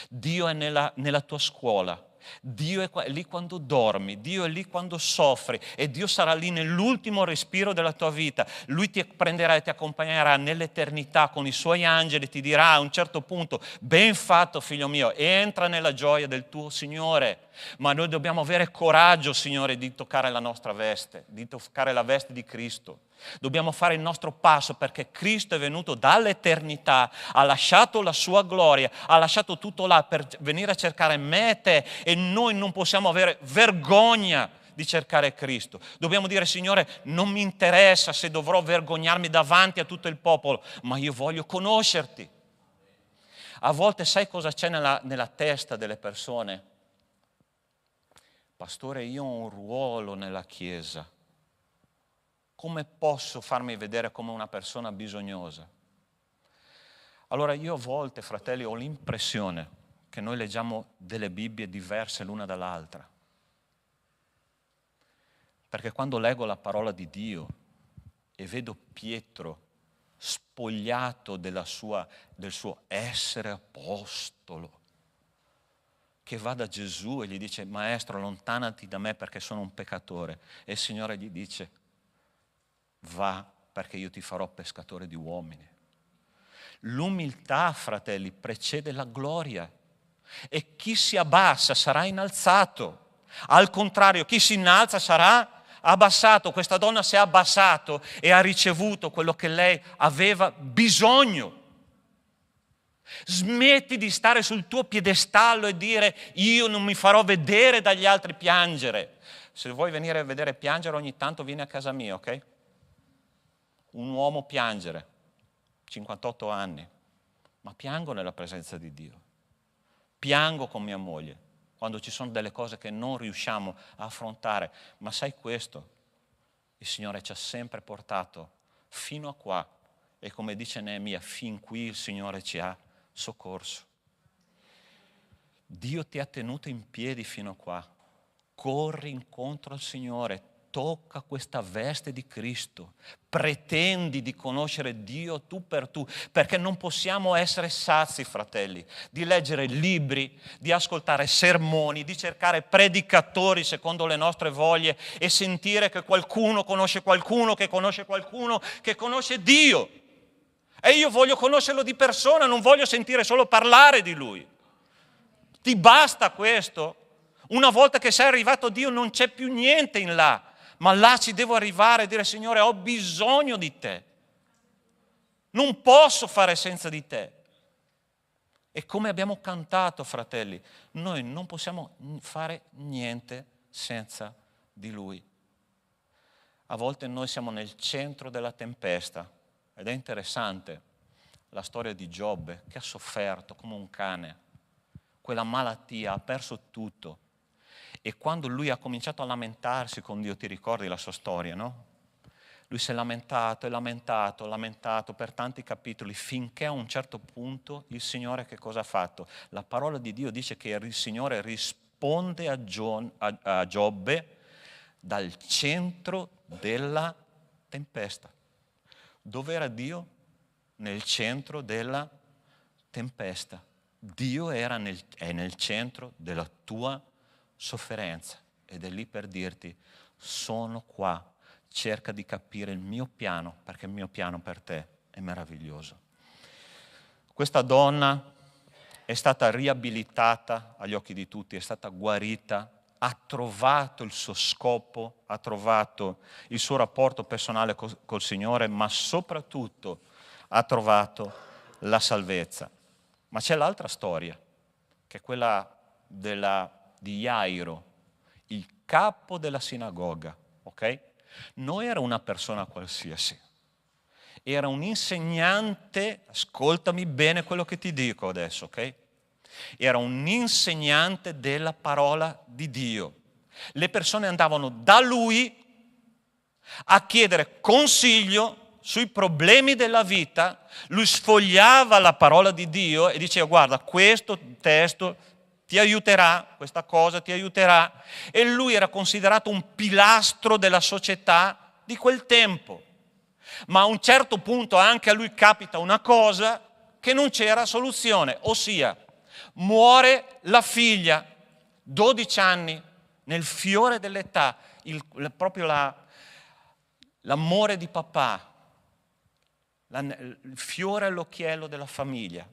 Dio è nella tua scuola, Dio è lì quando dormi, Dio è lì quando soffri e Dio sarà lì nell'ultimo respiro della tua vita. Lui ti prenderà e ti accompagnerà nell'eternità con i suoi angeli e ti dirà a un certo punto: ben fatto figlio mio, entra nella gioia del tuo Signore. Ma noi dobbiamo avere coraggio, Signore, di toccare la nostra veste, di toccare la veste di Cristo. Dobbiamo fare il nostro passo perché Cristo è venuto dall'eternità, ha lasciato la sua gloria, ha lasciato tutto là per venire a cercare me e te, e noi non possiamo avere vergogna di cercare Cristo. Dobbiamo dire: Signore, non mi interessa se dovrò vergognarmi davanti a tutto il popolo, ma io voglio conoscerti. A volte sai cosa c'è nella testa delle persone? Pastore, io ho un ruolo nella Chiesa. Come posso farmi vedere come una persona bisognosa? Allora io a volte, fratelli, ho l'impressione che noi leggiamo delle Bibbie diverse l'una dall'altra. Perché quando leggo la parola di Dio e vedo Pietro spogliato del suo essere apostolo, che va da Gesù e gli dice: Maestro, allontanati da me perché sono un peccatore. E il Signore gli dice: va, perché io ti farò pescatore di uomini. L'umiltà, fratelli, precede la gloria. E chi si abbassa sarà innalzato. Al contrario, chi si innalza sarà abbassato. Questa donna si è abbassato e ha ricevuto quello che lei aveva bisogno. Smetti di stare sul tuo piedestallo e dire: io non mi farò vedere dagli altri piangere. Se vuoi venire a vedere piangere ogni tanto vieni a casa mia, ok? Un uomo piangere, 58 anni, ma piango nella presenza di Dio. Piango con mia moglie quando ci sono delle cose che non riusciamo a affrontare. Ma sai questo? Il Signore ci ha sempre portato fino a qua e, come dice Neemia, fin qui il Signore ci ha soccorso. Dio ti ha tenuto in piedi fino a qua. Corri incontro al Signore, tocca questa veste di Cristo, pretendi di conoscere Dio tu per tu, perché non possiamo essere sazi, fratelli, di leggere libri, di ascoltare sermoni, di cercare predicatori secondo le nostre voglie e sentire che qualcuno conosce qualcuno che conosce qualcuno che conosce Dio. E io voglio conoscerlo di persona, non voglio sentire solo parlare di Lui. Ti basta questo? Una volta che sei arrivato a Dio non c'è più niente in là, ma là ci devo arrivare e dire: Signore, ho bisogno di te. Non posso fare senza di te. E come abbiamo cantato, fratelli, noi non possiamo fare niente senza di Lui. A volte noi siamo nel centro della tempesta. Ed è interessante la storia di Giobbe, che ha sofferto come un cane, quella malattia, ha perso tutto. E quando lui ha cominciato a lamentarsi con Dio, ti ricordi la sua storia, no? Lui si è lamentato per tanti capitoli, finché a un certo punto il Signore che cosa ha fatto? La parola di Dio dice che il Signore risponde a Giobbe dal centro della tempesta. Dove era Dio? Nel centro della tempesta. Dio è nel centro della tua sofferenza ed è lì per dirti: sono qua, cerca di capire il mio piano, perché il mio piano per te è meraviglioso. Questa donna è stata riabilitata agli occhi di tutti, è stata guarita, ha trovato il suo scopo, ha trovato il suo rapporto personale col Signore, ma soprattutto ha trovato la salvezza. Ma c'è l'altra storia, che è quella di Jairo, il capo della sinagoga, ok? Non era una persona qualsiasi, era un insegnante, ascoltami bene quello che ti dico adesso, ok? Era un insegnante della parola di Dio. Le persone andavano da lui a chiedere consiglio sui problemi della vita. Lui sfogliava la parola di Dio e diceva: guarda, questo testo ti aiuterà, questa cosa ti aiuterà. E lui era considerato un pilastro della società di quel tempo. Ma a un certo punto anche a lui capita una cosa che non c'era soluzione, ossia muore la figlia, 12 anni, nel fiore dell'età, proprio l'amore di papà, il fiore all'occhiello della famiglia,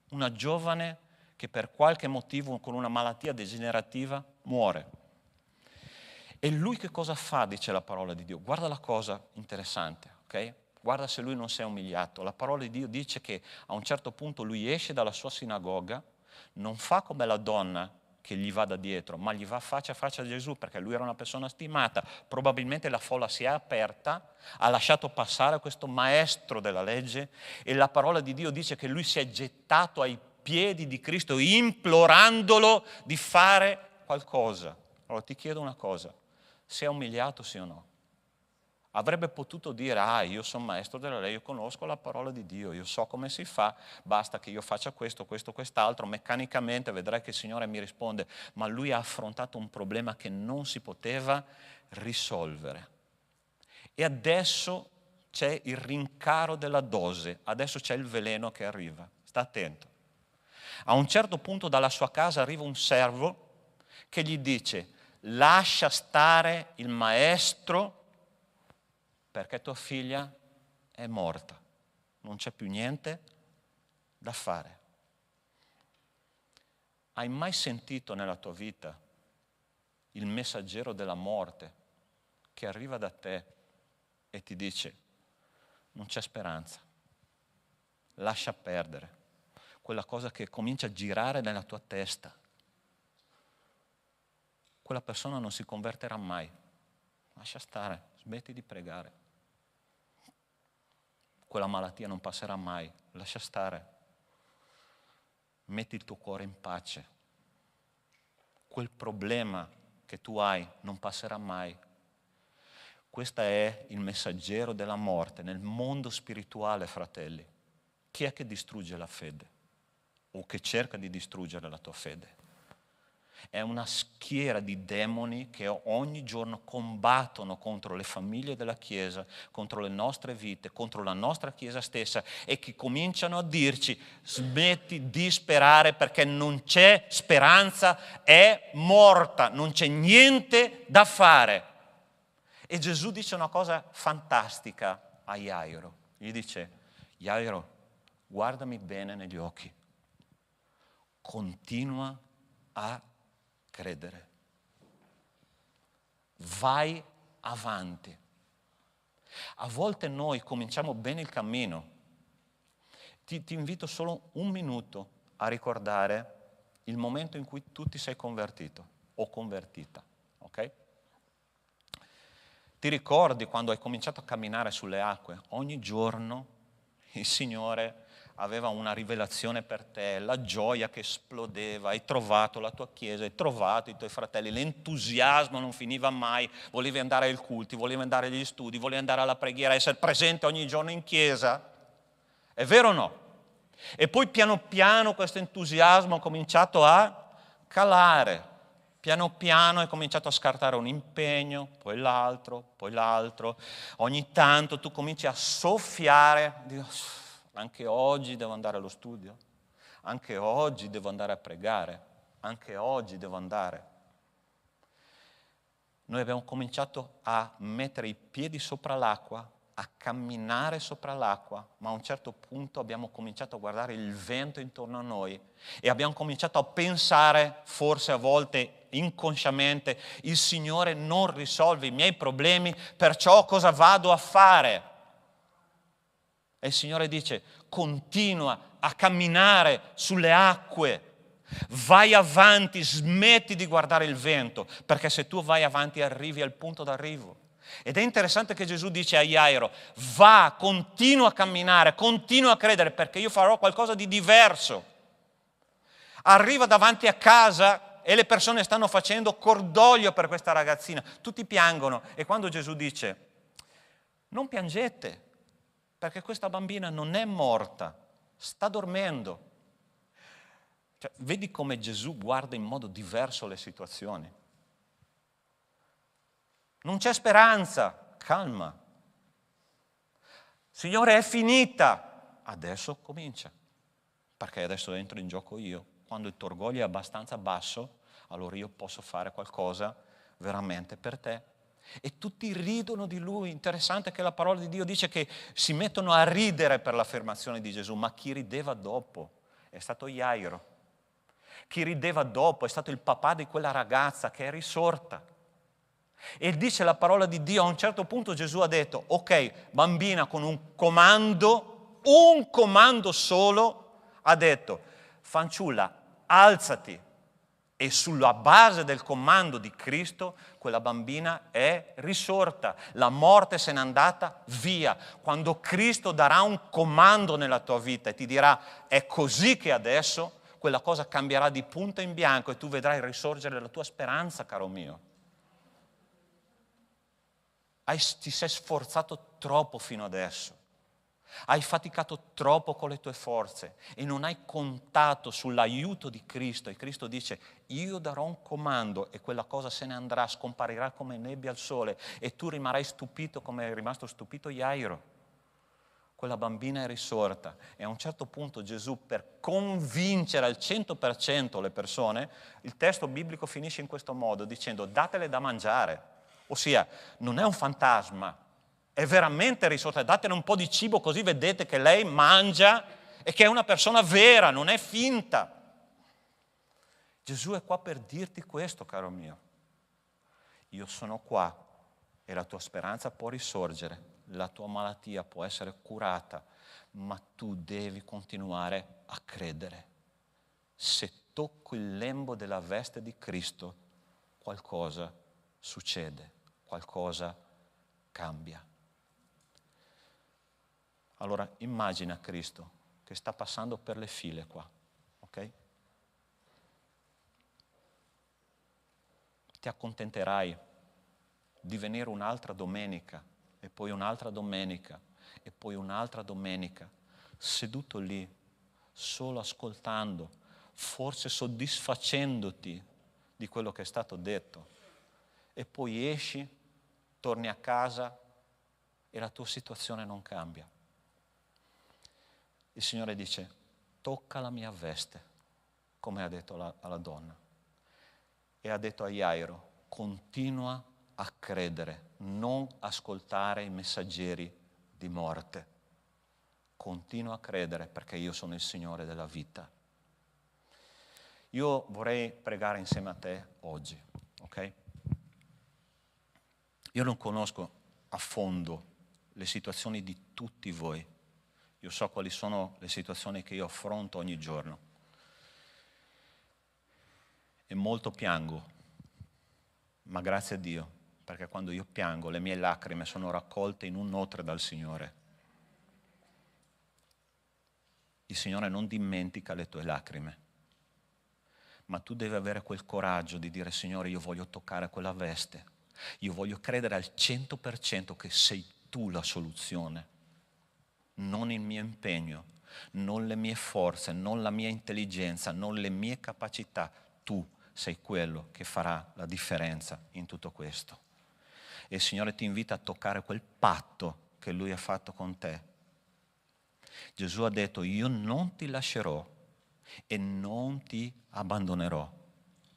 una giovane che per qualche motivo, con una malattia degenerativa, muore. E lui che cosa fa, dice la parola di Dio? Guarda la cosa interessante, ok? Guarda se lui non si è umiliato. La parola di Dio dice che a un certo punto lui esce dalla sua sinagoga, non fa come la donna che gli va da dietro, ma gli va faccia a faccia a Gesù, perché lui era una persona stimata. Probabilmente la folla si è aperta, ha lasciato passare questo maestro della legge e la parola di Dio dice che lui si è gettato ai piedi di Cristo implorandolo di fare qualcosa. Allora ti chiedo una cosa: si è umiliato, sì o no? Avrebbe potuto dire, io sono maestro della legge, io conosco la parola di Dio, io so come si fa, basta che io faccia questo, quest'altro, meccanicamente vedrai che il Signore mi risponde. Ma lui ha affrontato un problema che non si poteva risolvere. E adesso c'è il rincaro della dose, adesso c'è il veleno che arriva, sta attento. A un certo punto dalla sua casa arriva un servo che gli dice, lascia stare il maestro perché tua figlia è morta, non c'è più niente da fare. Hai mai sentito nella tua vita il messaggero della morte che arriva da te e ti dice, non c'è speranza, lascia perdere, quella cosa che comincia a girare nella tua testa, quella persona non si converterà mai, lascia stare, smetti di pregare. Quella malattia non passerà mai, lascia stare. Metti il tuo cuore in pace. Quel problema che tu hai non passerà mai. Questo è il messaggero della morte nel mondo spirituale, fratelli. Chi è che distrugge la fede? O che cerca di distruggere la tua fede? È una schiera di demoni che ogni giorno combattono contro le famiglie della Chiesa, contro le nostre vite, contro la nostra Chiesa stessa e che cominciano a dirci smetti di sperare perché non c'è speranza, è morta, non c'è niente da fare. E Gesù dice una cosa fantastica a Jairo. Gli dice, Jairo, guardami bene negli occhi, continua a credere. Vai avanti. A volte noi cominciamo bene il cammino. Ti invito solo un minuto a ricordare il momento in cui tu ti sei convertito o convertita, ok? Ti ricordi quando hai cominciato a camminare sulle acque? Ogni giorno il Signore aveva una rivelazione per te, la gioia che esplodeva, hai trovato la tua chiesa, hai trovato i tuoi fratelli, l'entusiasmo non finiva mai, volevi andare ai culti, volevi andare agli studi, volevi andare alla preghiera, essere presente ogni giorno in chiesa. È vero o no? E poi piano piano questo entusiasmo ha cominciato a calare, piano piano hai cominciato a scartare un impegno, poi l'altro, ogni tanto tu cominci a soffiare, dico, anche oggi devo andare allo studio, anche oggi devo andare a pregare, anche oggi devo andare. Noi abbiamo cominciato a mettere i piedi sopra l'acqua, a camminare sopra l'acqua, ma a un certo punto abbiamo cominciato a guardare il vento intorno a noi e abbiamo cominciato a pensare, forse a volte inconsciamente, il Signore non risolve i miei problemi, perciò cosa vado a fare? E il Signore dice, continua a camminare sulle acque, vai avanti, smetti di guardare il vento, perché se tu vai avanti arrivi al punto d'arrivo. Ed è interessante che Gesù dice a Jairo, va, continua a camminare, continua a credere, perché io farò qualcosa di diverso. Arriva davanti a casa e le persone stanno facendo cordoglio per questa ragazzina, tutti piangono, e quando Gesù dice, non piangete, perché questa bambina non è morta, sta dormendo. Cioè, vedi come Gesù guarda in modo diverso le situazioni. Non c'è speranza, calma. Signore, è finita. Adesso comincia, perché adesso entro in gioco io. Quando il tuo orgoglio è abbastanza basso, allora io posso fare qualcosa veramente per te. E tutti ridono di lui. Interessante che la parola di Dio dice che si mettono a ridere per l'affermazione di Gesù, ma chi rideva dopo è stato Jairo. Chi rideva dopo è stato il papà di quella ragazza che è risorta. E dice la parola di Dio, a un certo punto Gesù ha detto, ok, bambina, con un comando solo, ha detto, fanciulla, alzati. E sulla base del comando di Cristo, quella bambina è risorta. La morte se n'è andata via. Quando Cristo darà un comando nella tua vita e ti dirà, è così che adesso, quella cosa cambierà di punto in bianco e tu vedrai risorgere la tua speranza, caro mio. ti sei sforzato troppo fino adesso. Hai faticato troppo con le tue forze e non hai contato sull'aiuto di Cristo. E Cristo dice: io darò un comando e quella cosa se ne andrà, scomparirà come nebbia al sole e tu rimarrai stupito come è rimasto stupito Jairo. Quella bambina è risorta e a un certo punto Gesù, per convincere al 100% le persone, il testo biblico finisce in questo modo dicendo: datele da mangiare. Ossia, non è un fantasma, è veramente risorta, datele un po' di cibo così vedete che lei mangia e che è una persona vera, non è finta. Gesù è qua per dirti questo, caro mio. Io sono qua e la tua speranza può risorgere, la tua malattia può essere curata, ma tu devi continuare a credere. Se tocco il lembo della veste di Cristo, qualcosa succede, qualcosa cambia. Allora immagina Cristo che sta passando per le file qua, ok? Ti accontenterai di venire un'altra domenica e poi un'altra domenica e poi un'altra domenica, seduto lì, solo ascoltando, forse soddisfacendoti di quello che è stato detto, e poi esci, torni a casa e la tua situazione non cambia. Il Signore dice: tocca la mia veste, come ha detto alla donna. E ha detto a Jairo: continua a credere, non ascoltare i messaggeri di morte. Continua a credere perché io sono il Signore della vita. Io vorrei pregare insieme a te oggi, ok? Io non conosco a fondo le situazioni di tutti voi. Io so quali sono le situazioni che io affronto ogni giorno. E molto piango, ma grazie a Dio, perché quando io piango le mie lacrime sono raccolte in un otre dal Signore. Il Signore non dimentica le tue lacrime, ma tu devi avere quel coraggio di dire: Signore, io voglio toccare quella veste, io voglio credere al 100% che sei tu la soluzione, non il mio impegno, non le mie forze, non la mia intelligenza, non le mie capacità. Tu sei quello che farà la differenza in tutto questo. E il Signore ti invita a toccare quel patto che Lui ha fatto con te. Gesù ha detto: io non ti lascerò e non ti abbandonerò.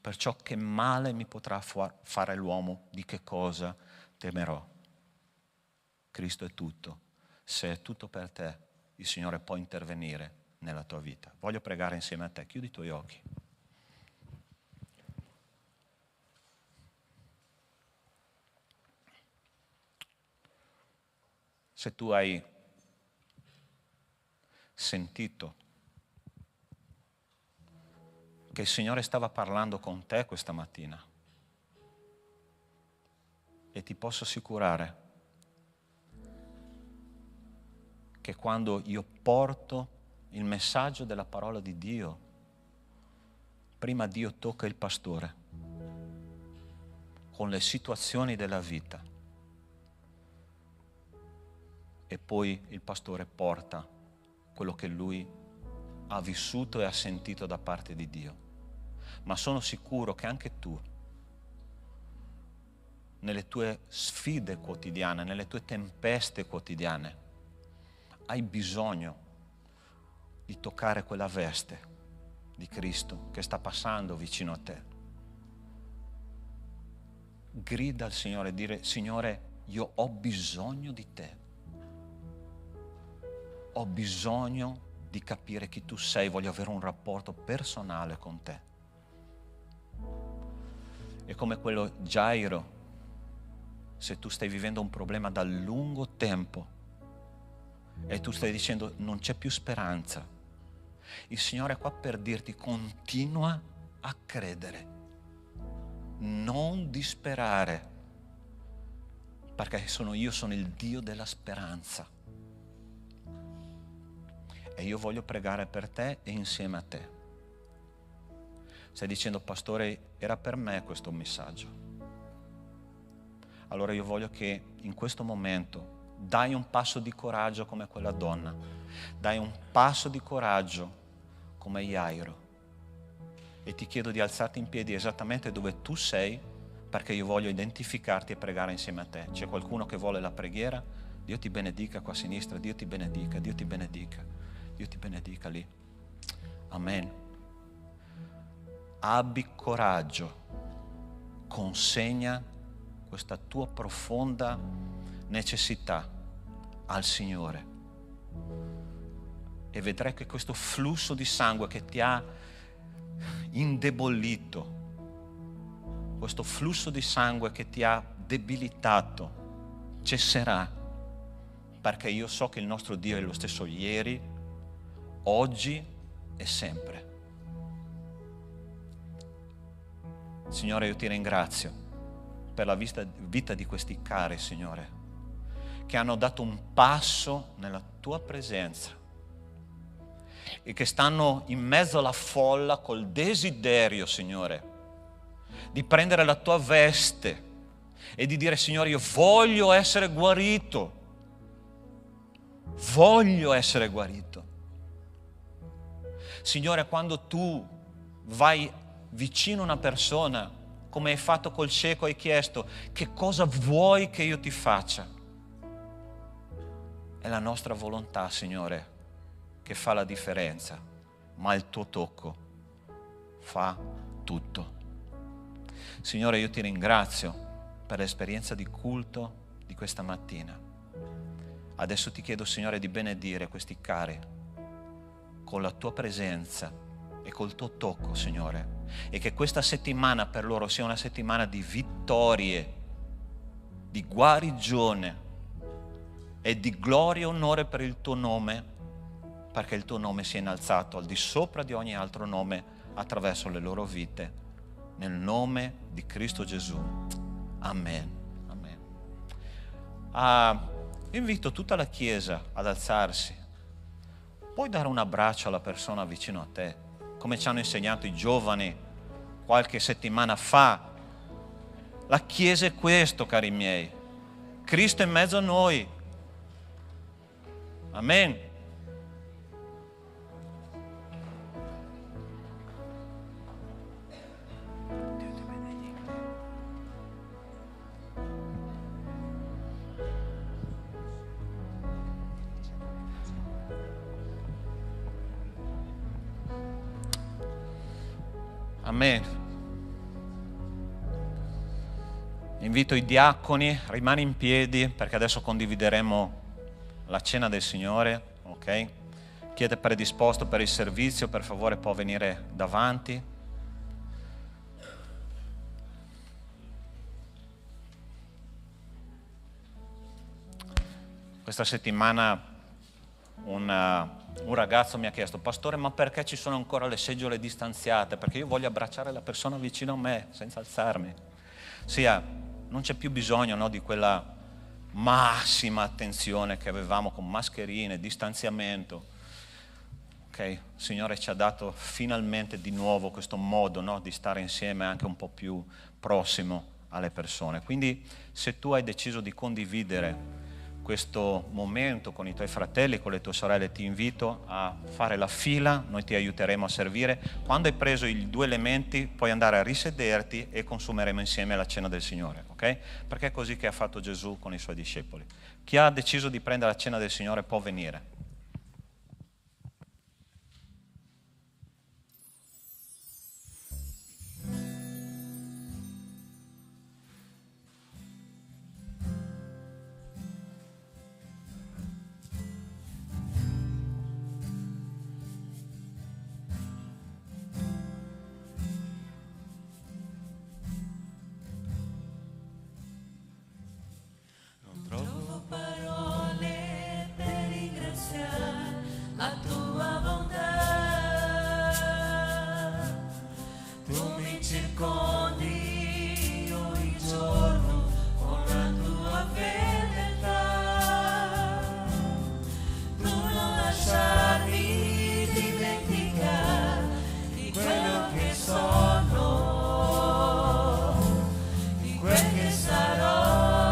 Perciò che male mi potrà fare l'uomo, di che cosa temerò? Cristo è tutto. Se è tutto per te, il Signore può intervenire nella tua vita. Voglio pregare insieme a te. Chiudi i tuoi occhi. Se tu hai sentito che il Signore stava parlando con te questa mattina, e ti posso assicurare che quando io porto il messaggio della parola di Dio, prima Dio tocca il pastore con le situazioni della vita e poi il pastore porta quello che lui ha vissuto e ha sentito da parte di Dio. Ma sono sicuro che anche tu, nelle tue sfide quotidiane, nelle tue tempeste quotidiane, hai bisogno di toccare quella veste di Cristo che sta passando vicino a te. Grida al Signore e dire: Signore, io ho bisogno di te. Ho bisogno di capire chi tu sei, voglio avere un rapporto personale con te. E come quello Jairo, se tu stai vivendo un problema da lungo tempo e tu stai dicendo non c'è più speranza, il Signore è qua per dirti: continua a credere, non disperare, perché io sono il Dio della speranza. E io voglio pregare per te e insieme a te. Stai dicendo: pastore, era per me questo messaggio. allora io voglio che in questo momento dai un passo di coraggio come quella donna, dai un passo di coraggio come Jairo, e ti chiedo di alzarti in piedi esattamente dove tu sei, perché io voglio identificarti e pregare insieme a te. C'è qualcuno che vuole la preghiera? Dio ti benedica qua a sinistra, Dio ti benedica, Dio ti benedica, Dio ti benedica lì. Amen. Abbi coraggio, consegna questa tua profonda necessità al Signore e vedrai che questo flusso di sangue che ti ha indebolito, questo flusso di sangue che ti ha debilitato, cesserà, perché io so che il nostro Dio è lo stesso ieri, oggi e sempre. Signore, io ti ringrazio per la vita di questi cari, Signore, che hanno dato un passo nella tua presenza e che stanno in mezzo alla folla col desiderio, Signore, di prendere la tua veste e di dire: Signore, io voglio essere guarito, voglio essere guarito. Signore, quando tu vai vicino a una persona, come hai fatto col cieco, hai chiesto: che cosa vuoi che io ti faccia? È la nostra volontà, Signore, che fa la differenza, ma il tuo tocco fa tutto. Signore, io ti ringrazio per l'esperienza di culto di questa mattina. Adesso ti chiedo, Signore, di benedire questi cari con la tua presenza e col tuo tocco, Signore, e che questa settimana per loro sia una settimana di vittorie, di guarigione e di gloria e onore per il tuo nome, perché il tuo nome sia innalzato al di sopra di ogni altro nome attraverso le loro vite, nel nome di Cristo Gesù. Amen. Amen. Invito tutta la Chiesa ad alzarsi. Puoi dare un abbraccio alla persona vicino a te, come ci hanno insegnato i giovani qualche settimana fa. La Chiesa è questo, cari miei. Cristo è in mezzo a noi. Amen. Amen. Invito i diaconi, rimani in piedi perché adesso condivideremo la cena del Signore, ok? Chi è predisposto per il servizio, per favore può venire davanti. Questa settimana un ragazzo mi ha chiesto: pastore, ma perché ci sono ancora le seggiole distanziate? Perché io voglio abbracciare la persona vicino a me senza alzarmi. Non c'è più bisogno, no, di quella massima attenzione che avevamo con mascherine, distanziamento. Ok, il Signore ci ha dato finalmente di nuovo questo modo, no, di stare insieme anche un po' più prossimo alle persone. Quindi se tu hai deciso di condividere questo momento con i tuoi fratelli, con le tue sorelle, ti invito a fare la fila, noi ti aiuteremo a servire. Quando hai preso i 2 elementi puoi andare a risederti e consumeremo insieme la cena del Signore, ok? Perché è così che ha fatto Gesù con i suoi discepoli. Chi ha deciso di prendere la cena del Signore può venire. Quel che sarò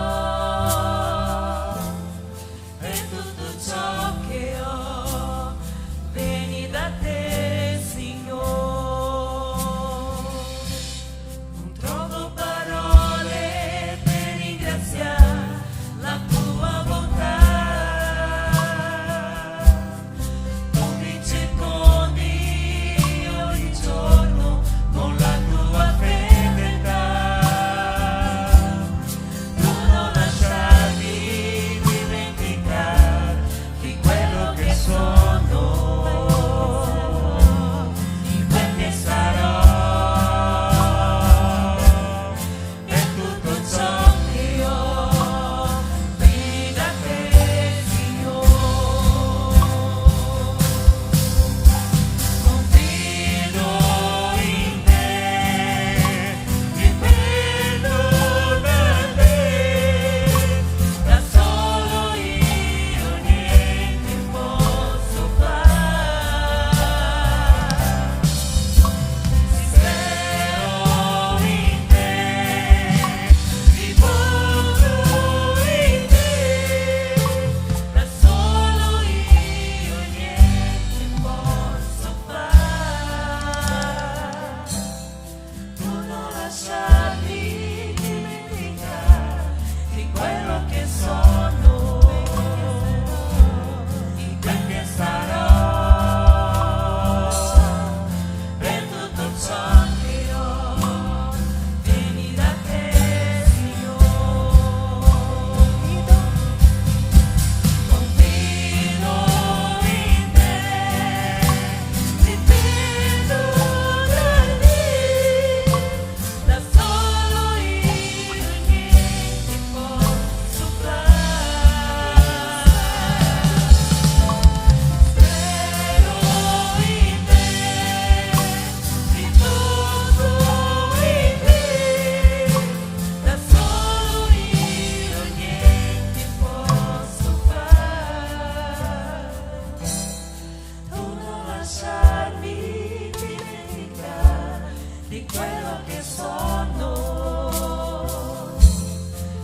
di quello che sono,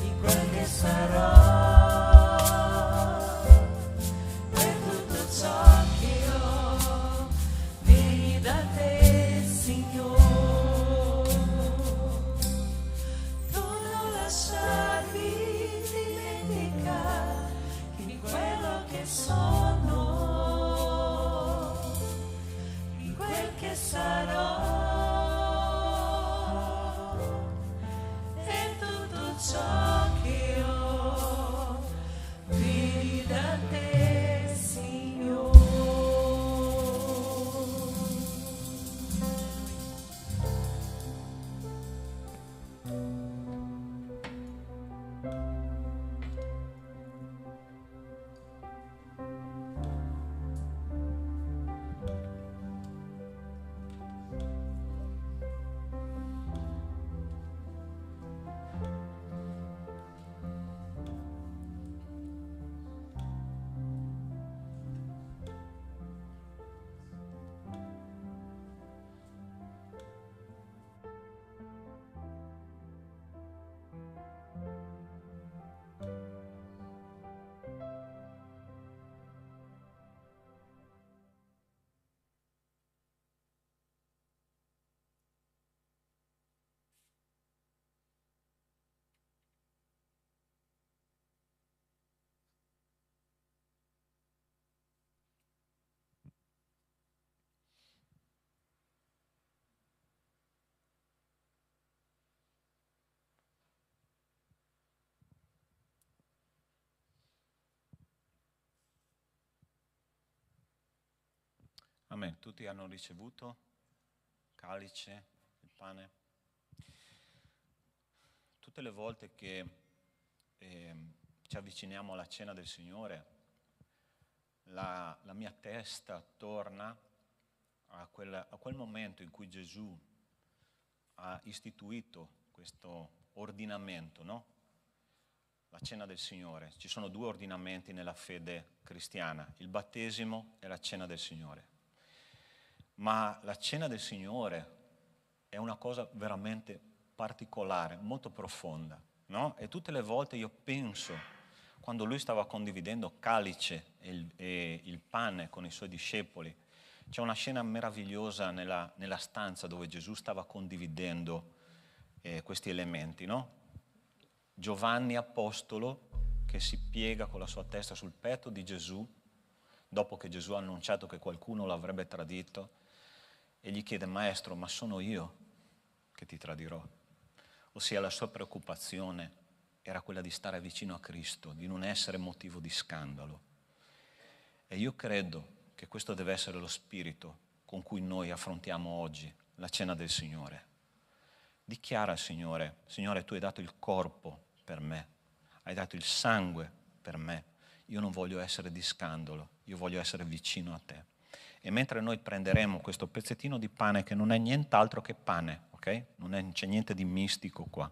di quel che sarò, per tutto ciò che ho, vieni da te, Signore. Tu non lasciarmi dimenticare che di quello che sono, di quel che sarò, e tutto ciò che ho, vieni da te, Signore. Amen. Tutti hanno ricevuto calice, il pane. Tutte le volte che ci avviciniamo alla cena del Signore, la mia testa torna a quel momento in cui Gesù ha istituito questo ordinamento, no? La cena del Signore. Ci sono due ordinamenti nella fede cristiana, il battesimo e la cena del Signore. Ma la cena del Signore è una cosa veramente particolare, molto profonda, no? E tutte le volte io penso, quando lui stava condividendo calice e il pane con i suoi discepoli, c'è una scena meravigliosa nella stanza dove Gesù stava condividendo questi elementi, no? Giovanni apostolo che si piega con la sua testa sul petto di Gesù, dopo che Gesù ha annunciato che qualcuno l'avrebbe tradito, e gli chiede: Maestro, ma sono io che ti tradirò? Ossia, la sua preoccupazione era quella di stare vicino a Cristo, di non essere motivo di scandalo. E io credo che questo deve essere lo spirito con cui noi affrontiamo oggi la cena del Signore. Dichiara al Signore: Signore, tu hai dato il corpo per me, hai dato il sangue per me, io non voglio essere di scandalo, io voglio essere vicino a te. E mentre noi prenderemo questo pezzettino di pane, che non è nient'altro che pane, ok? C'è niente di mistico qua,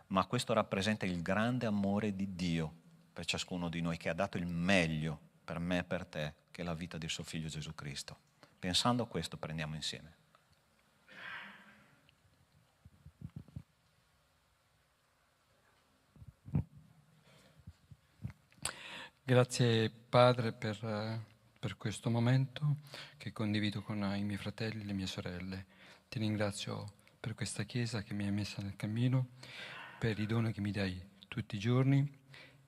ma questo rappresenta il grande amore di Dio per ciascuno di noi, che ha dato il meglio per me e per te, che è la vita del suo Figlio Gesù Cristo. Pensando a questo, prendiamo insieme. Grazie Padre per questo momento che condivido con i miei fratelli e le mie sorelle. Ti ringrazio per questa Chiesa che mi hai messa nel cammino, per i doni che mi dai tutti i giorni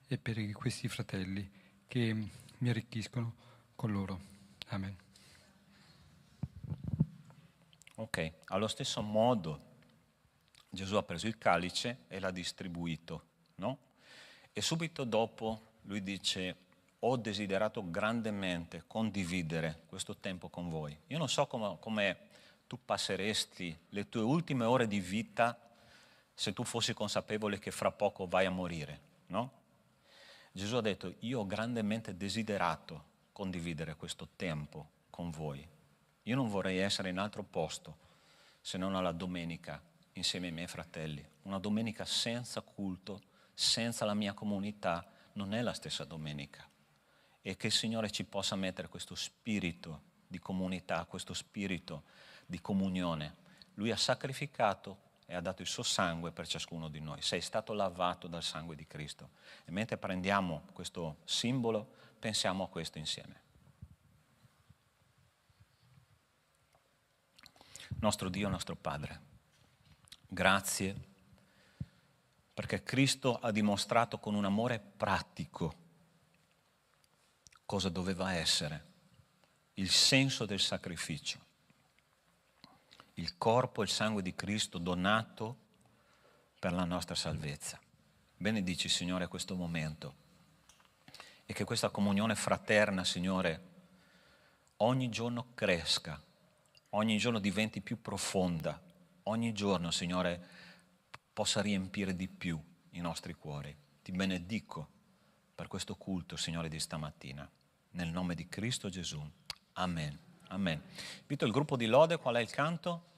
e per questi fratelli che mi arricchiscono con loro. Amen. Ok, allo stesso modo Gesù ha preso il calice e l'ha distribuito, no? E subito dopo lui dice: ho desiderato grandemente condividere questo tempo con voi. Io non so come tu passeresti le tue ultime ore di vita se tu fossi consapevole che fra poco vai a morire, no? Gesù ha detto: io ho grandemente desiderato condividere questo tempo con voi. Io non vorrei essere in altro posto se non alla domenica insieme ai miei fratelli. Una domenica senza culto, senza la mia comunità, non è la stessa domenica. E che il Signore ci possa mettere questo spirito di comunità, questo spirito di comunione Lui ha sacrificato e ha dato il suo sangue per ciascuno di noi. Sei stato lavato dal sangue di Cristo. E mentre prendiamo questo simbolo, pensiamo a questo insieme. Nostro Dio, nostro Padre, grazie perché Cristo ha dimostrato con un amore pratico cosa doveva essere il senso del sacrificio. Il corpo e il sangue di Cristo donato per la nostra salvezza. Benedici, Signore, questo momento e che questa comunione fraterna, Signore, ogni giorno cresca, ogni giorno diventi più profonda, ogni giorno, Signore, possa riempire di più i nostri cuori. Ti benedico per questo culto, Signore, di stamattina. Nel nome di Cristo Gesù. Amen. Amen. Invito il gruppo di lode, qual è il canto?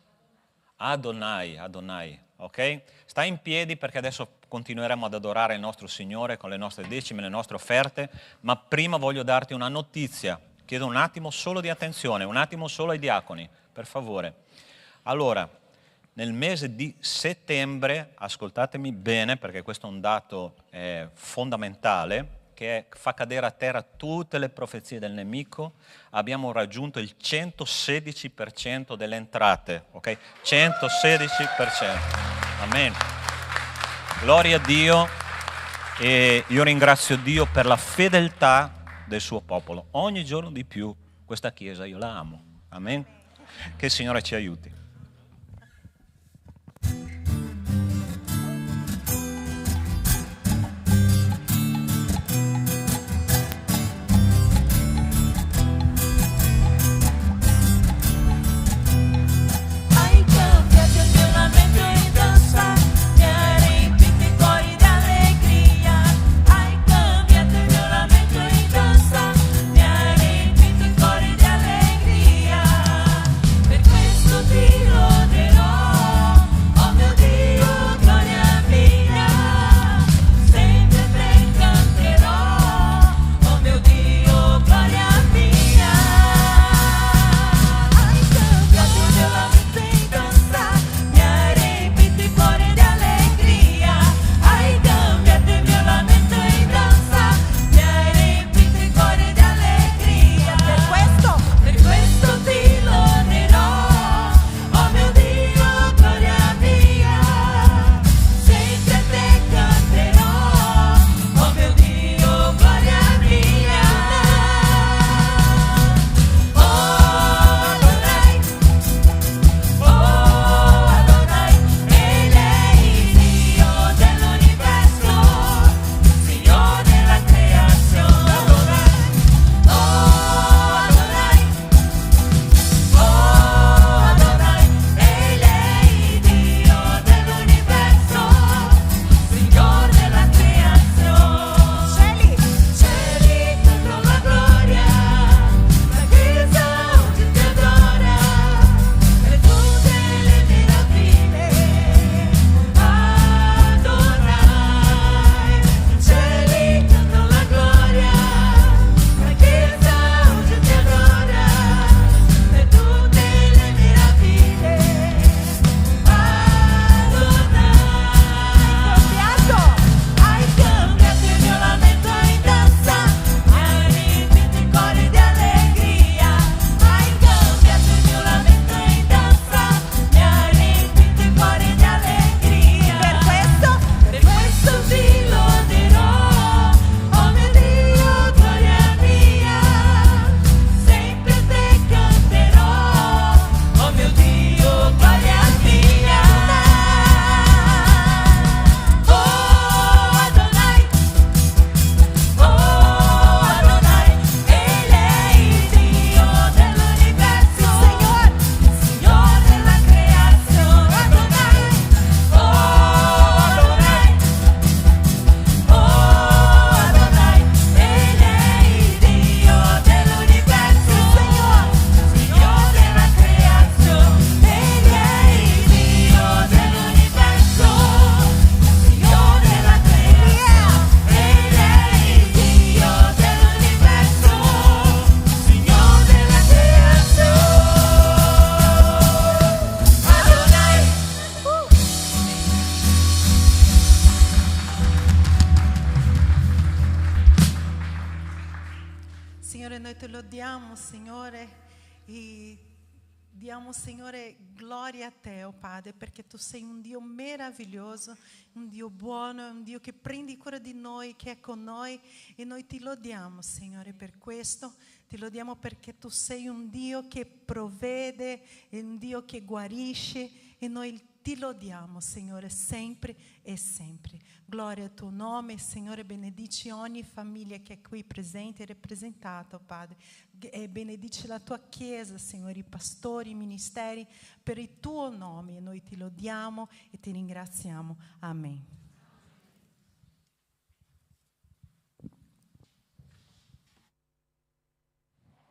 Adonai, Adonai, ok? Stai in piedi perché adesso continueremo ad adorare il nostro Signore con le nostre decime, le nostre offerte, ma prima voglio darti una notizia. Chiedo un attimo solo di attenzione, un attimo solo ai diaconi, per favore. Allora, nel mese di settembre, ascoltatemi bene perché questo è un dato fondamentale, che fa cadere a terra tutte le profezie del nemico, abbiamo raggiunto il 116% delle entrate, ok? 116%. Amen. Gloria a Dio e io ringrazio Dio per la fedeltà del suo popolo. Ogni giorno di più questa Chiesa io la amo. Amen. Che il Signore ci aiuti. Per questo ti lodiamo, Signore, e diamo, Signore, gloria a te, oh Padre, perché tu sei un Dio meraviglioso, un Dio buono, un Dio che prendi cura di noi, che è con noi, e noi ti lodiamo, Signore, per questo. Ti lodiamo perché tu sei un Dio che provvede, è un Dio che guarisce, e noi ti lodiamo, Signore, sempre e sempre. Gloria al tuo nome, Signore, benedici ogni famiglia che è qui presente e rappresentata, oh Padre. E benedici la tua Chiesa, Signore, i pastori, i ministeri, per il tuo nome. E noi ti lodiamo e ti ringraziamo. Amen.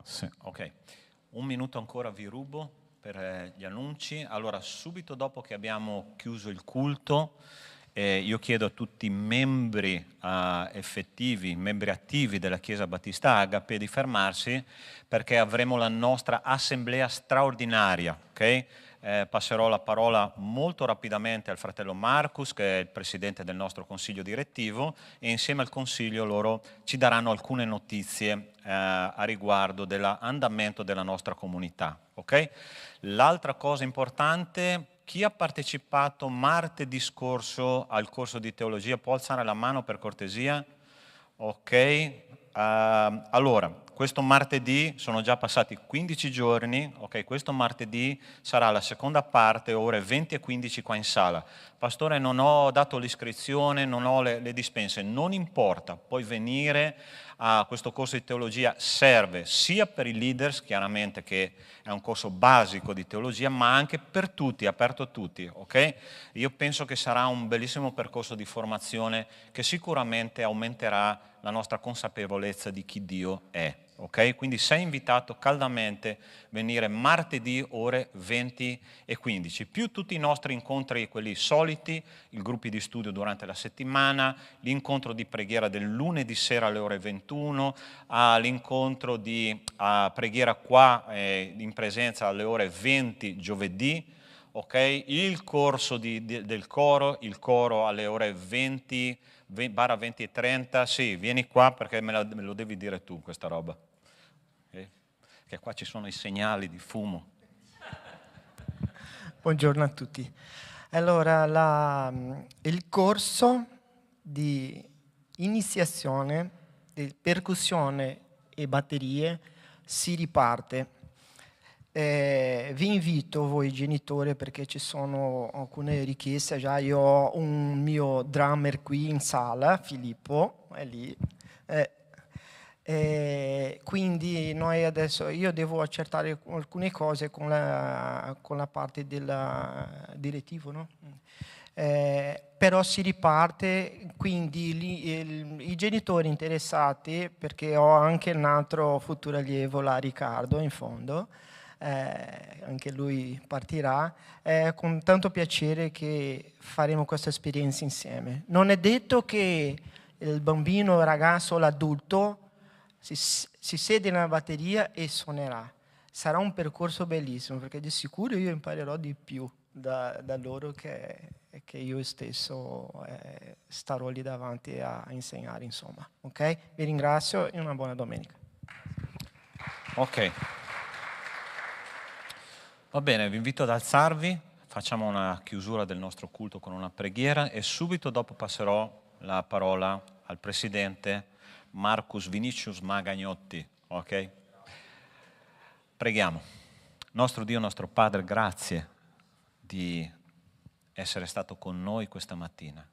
Sì, ok, un minuto ancora vi rubo per gli annunci. Allora, subito dopo che abbiamo chiuso il culto, io chiedo a tutti i membri effettivi, membri attivi della Chiesa Battista Agape di fermarsi, perché avremo la nostra assemblea straordinaria, ok? Passerò la parola molto rapidamente al fratello Marcus, che è il presidente del nostro consiglio direttivo, e insieme al consiglio loro ci daranno alcune notizie a riguardo dell'andamento della nostra comunità. Okay? L'altra cosa importante, chi ha partecipato martedì scorso al corso di teologia può alzare la mano per cortesia? Ok, allora, questo martedì sono già passati 15 giorni, ok, questo martedì sarà la seconda parte, ore 20 e 15 qua in sala. Pastore, non ho dato l'iscrizione, non ho le dispense, non importa, puoi venire a questo corso di teologia, serve sia per i leaders, chiaramente che è un corso basico di teologia, ma anche per tutti, aperto a tutti, ok? Io penso che sarà un bellissimo percorso di formazione che sicuramente aumenterà la nostra consapevolezza di chi Dio è. Okay? Quindi sei invitato caldamente a venire martedì ore 20 e 15, più tutti i nostri incontri, quelli soliti, i gruppi di studio durante la settimana, l'incontro di preghiera del lunedì sera alle ore 21, l'incontro di preghiera qua in presenza alle ore 20 giovedì, okay? Il corso del coro, il coro alle ore 20 e 30, sì, vieni qua perché me lo devi dire tu questa roba. Okay? Che qua ci sono i segnali di fumo. Buongiorno a tutti. Allora, il corso di iniziazione di percussione e batterie si riparte. Vi invito voi genitori, perché ci sono alcune richieste già. Io ho un mio drummer qui in sala, Filippo, è lì. Quindi noi adesso, io devo accertare alcune cose con la parte del direttivo, no? Però si riparte, quindi i genitori interessati, perché ho anche un altro futuro allievo, là, Riccardo, in fondo, anche lui partirà, con tanto piacere che faremo questa esperienza insieme. Non è detto che il bambino, il ragazzo o l'adulto si siede nella batteria e suonerà. Sarà un percorso bellissimo, perché di sicuro io imparerò di più da loro che io stesso starò lì davanti a insegnare, insomma. Ok? Vi ringrazio e una buona domenica. Ok. Va bene, vi invito ad alzarvi, facciamo una chiusura del nostro culto con una preghiera e subito dopo passerò la parola al presidente Marcus Vinicius Magagnotti, ok? Preghiamo. Nostro Dio, nostro Padre, grazie di essere stato con noi questa mattina,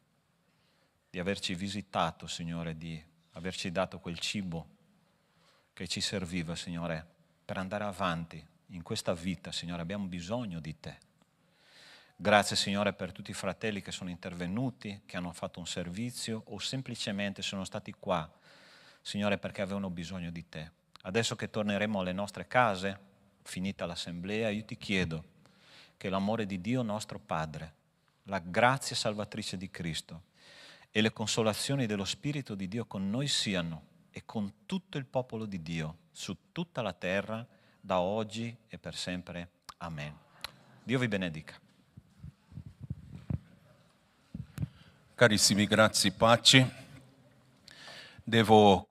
di averci visitato, Signore, di averci dato quel cibo che ci serviva, Signore, per andare avanti in questa vita, Signore. Abbiamo bisogno di Te. Grazie, Signore, per tutti i fratelli che sono intervenuti, che hanno fatto un servizio o semplicemente sono stati qua, Signore, perché avevano bisogno di Te. Adesso che torneremo alle nostre case, finita l'assemblea, io ti chiedo che l'amore di Dio nostro Padre, la grazia salvatrice di Cristo e le consolazioni dello Spirito di Dio con noi siano e con tutto il popolo di Dio su tutta la terra da oggi e per sempre. Amen. Dio vi benedica. Carissimi, grazie, pace. Devo